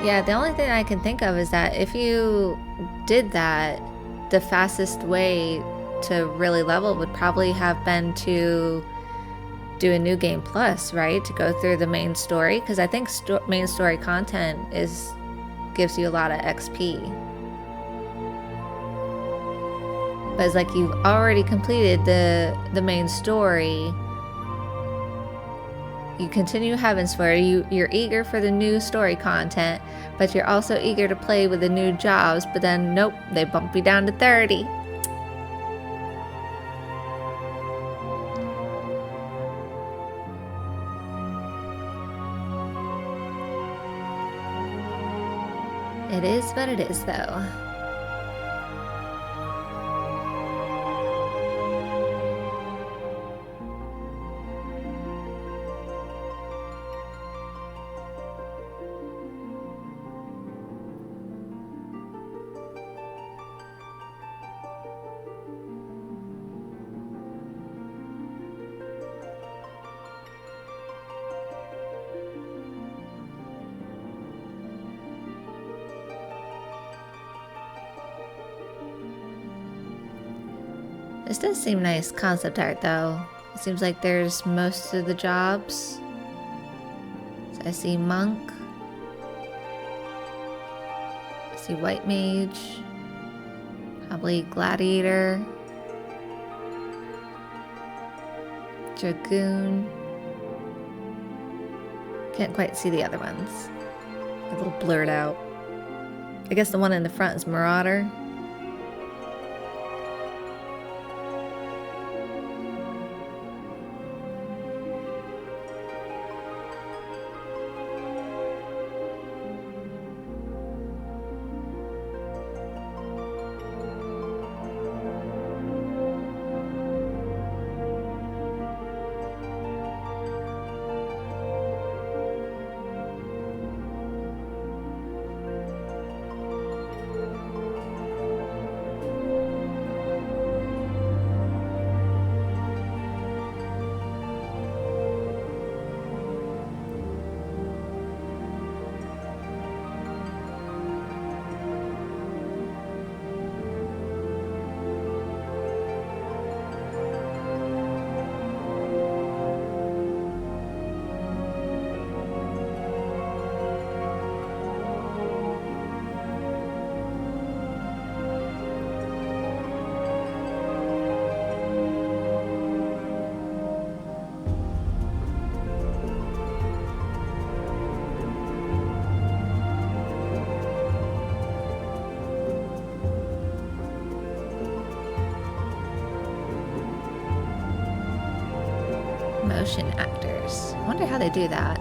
Yeah, the only thing I can think of is that if you did that, the fastest way to really level would probably have been to do a new game plus, right? To go through the main story, because I think main story content gives you a lot of XP. But it's like you've already completed the main story. You continue Heavensward. You're eager for the new story content, but you're also eager to play with the new jobs. But then, nope, they bump you down to 30. It is what it is, though. This does seem nice concept art, though. It seems like there's most of the jobs. So I see Monk. I see White Mage. Probably Gladiator. Dragoon. Can't quite see the other ones. They're a little blurred out. I guess the one in the front is Marauder. Motion actors. I wonder how they do that.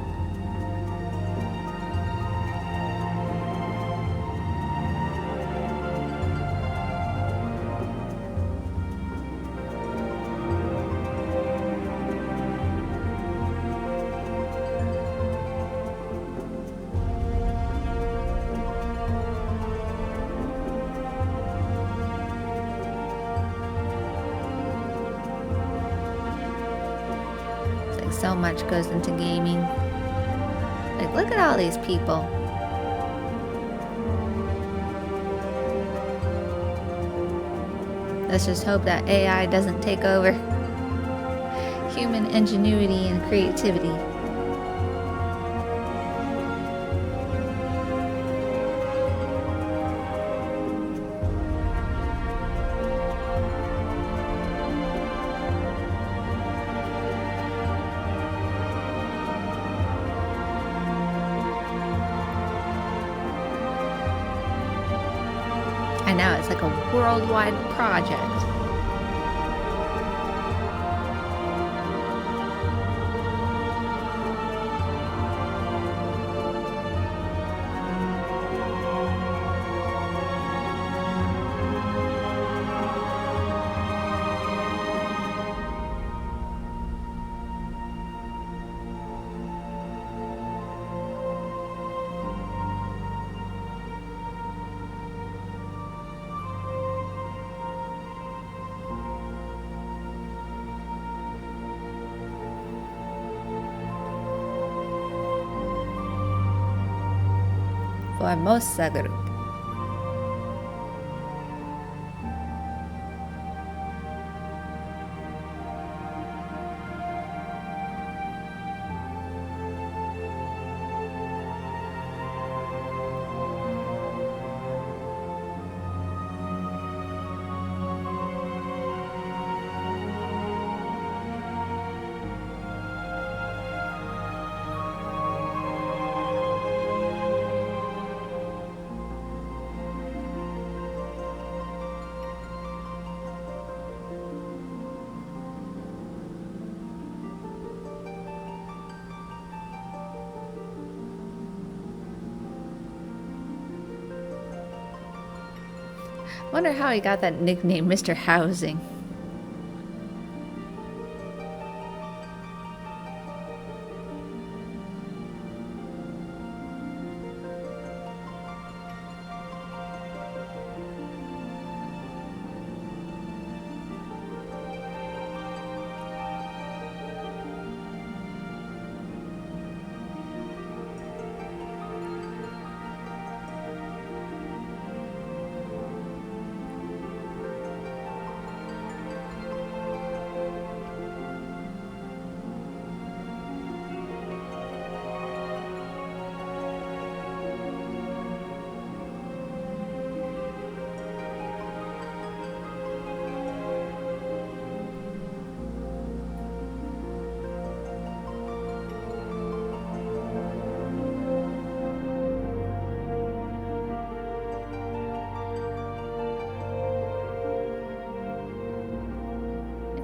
So much goes into gaming. Like, look at all these people. Let's just hope that AI doesn't take over human ingenuity and creativity. Now it's like a worldwide project. Vamos sa grupo. Wonder how he got that nickname, Mr. Housing.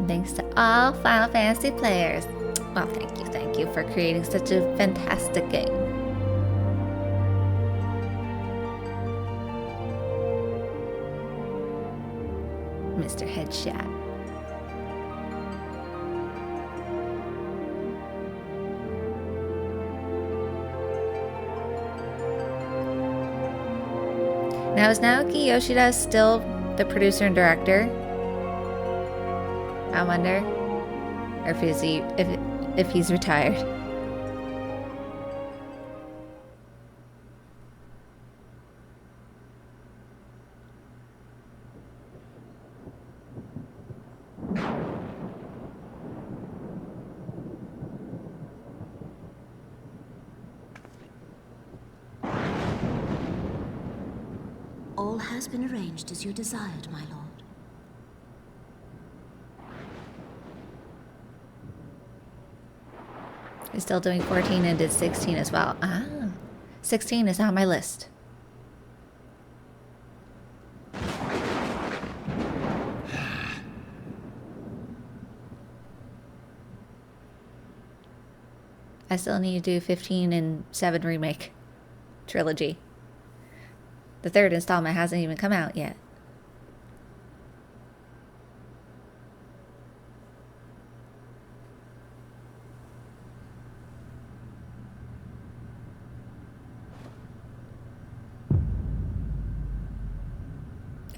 Thanks to all Final Fantasy players. Well, thank you for creating such a fantastic game. Mr. Headshot. Now, is Naoki Yoshida still the producer and director? I wonder, or if he's retired. All has been arranged as you desired, my lord. He's still doing 14 and did 16 as well. Ah, 16 is on my list. I still need to do 15 and 7 remake trilogy. The 3rd installment hasn't even come out yet.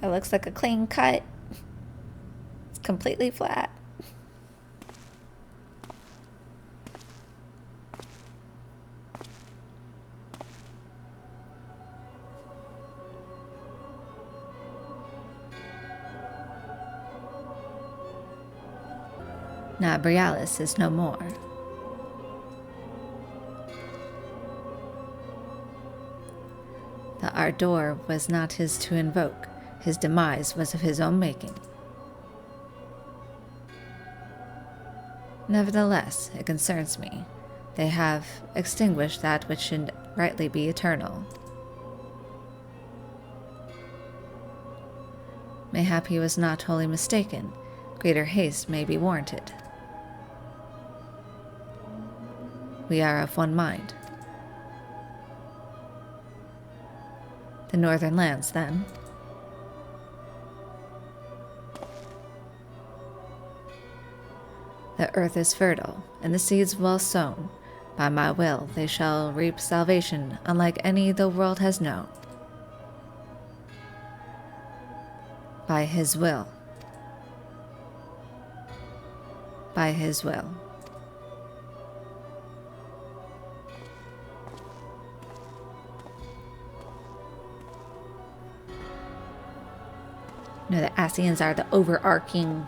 It looks like a clean cut. It's completely flat. Now Brialis is no more. The Ardor was not his to invoke. His demise was of his own making. Nevertheless, it concerns me. They have extinguished that which should rightly be eternal. Mayhap he was not wholly mistaken. Greater haste may be warranted. We are of one mind. The northern lands, then. The earth is fertile, and the seeds well sown. By my will they shall reap salvation unlike any the world has known. By his will. By his will. No, the Ascians are the overarching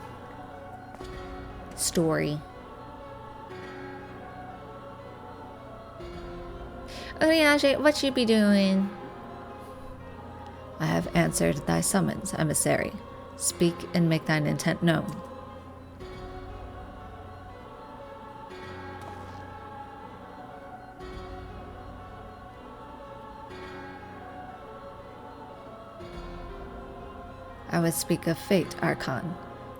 story. Oriage, what you be doing? I have answered thy summons, emissary. Speak and make thine intent known. I would speak of fate, Archon.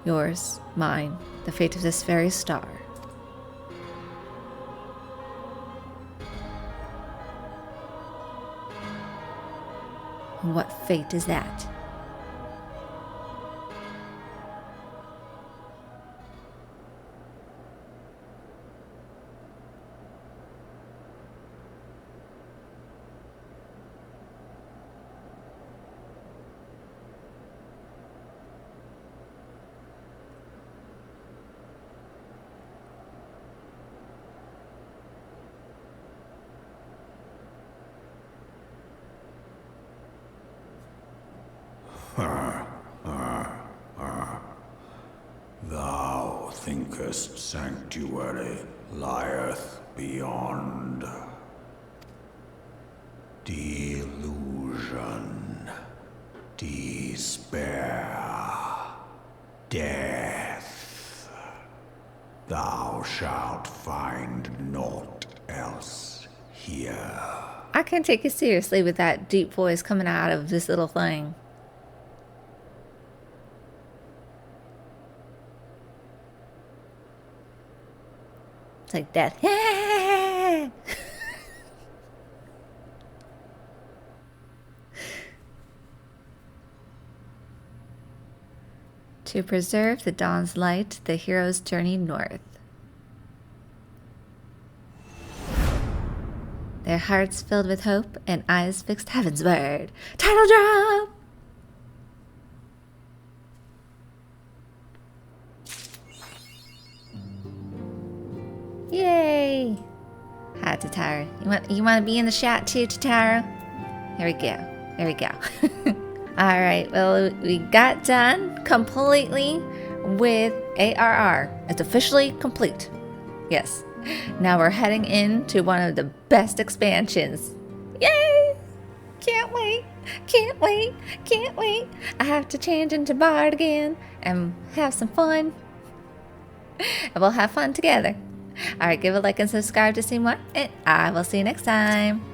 Yours, mine, the fate of this very star. And what fate is that? Thou thinkest sanctuary lieth beyond. Delusion, despair, death. Thou shalt find naught else here. I can't take it seriously with that deep voice coming out of this little thing. It's like death. To preserve the dawn's light, the heroes journeyed north. Their hearts filled with hope and eyes fixed heavensward. Title drop! Yay! Hi, Tatara. You want to be in the shot too, Tatara? There we go. There we go. Alright, well, we got done completely with ARR. It's officially complete. Yes. Now we're heading into one of the best expansions. Yay! Can't wait. Can't wait. Can't wait. I have to change into Bard again and have some fun. And we'll have fun together. Alright, give a like and subscribe to see more, and I will see you next time.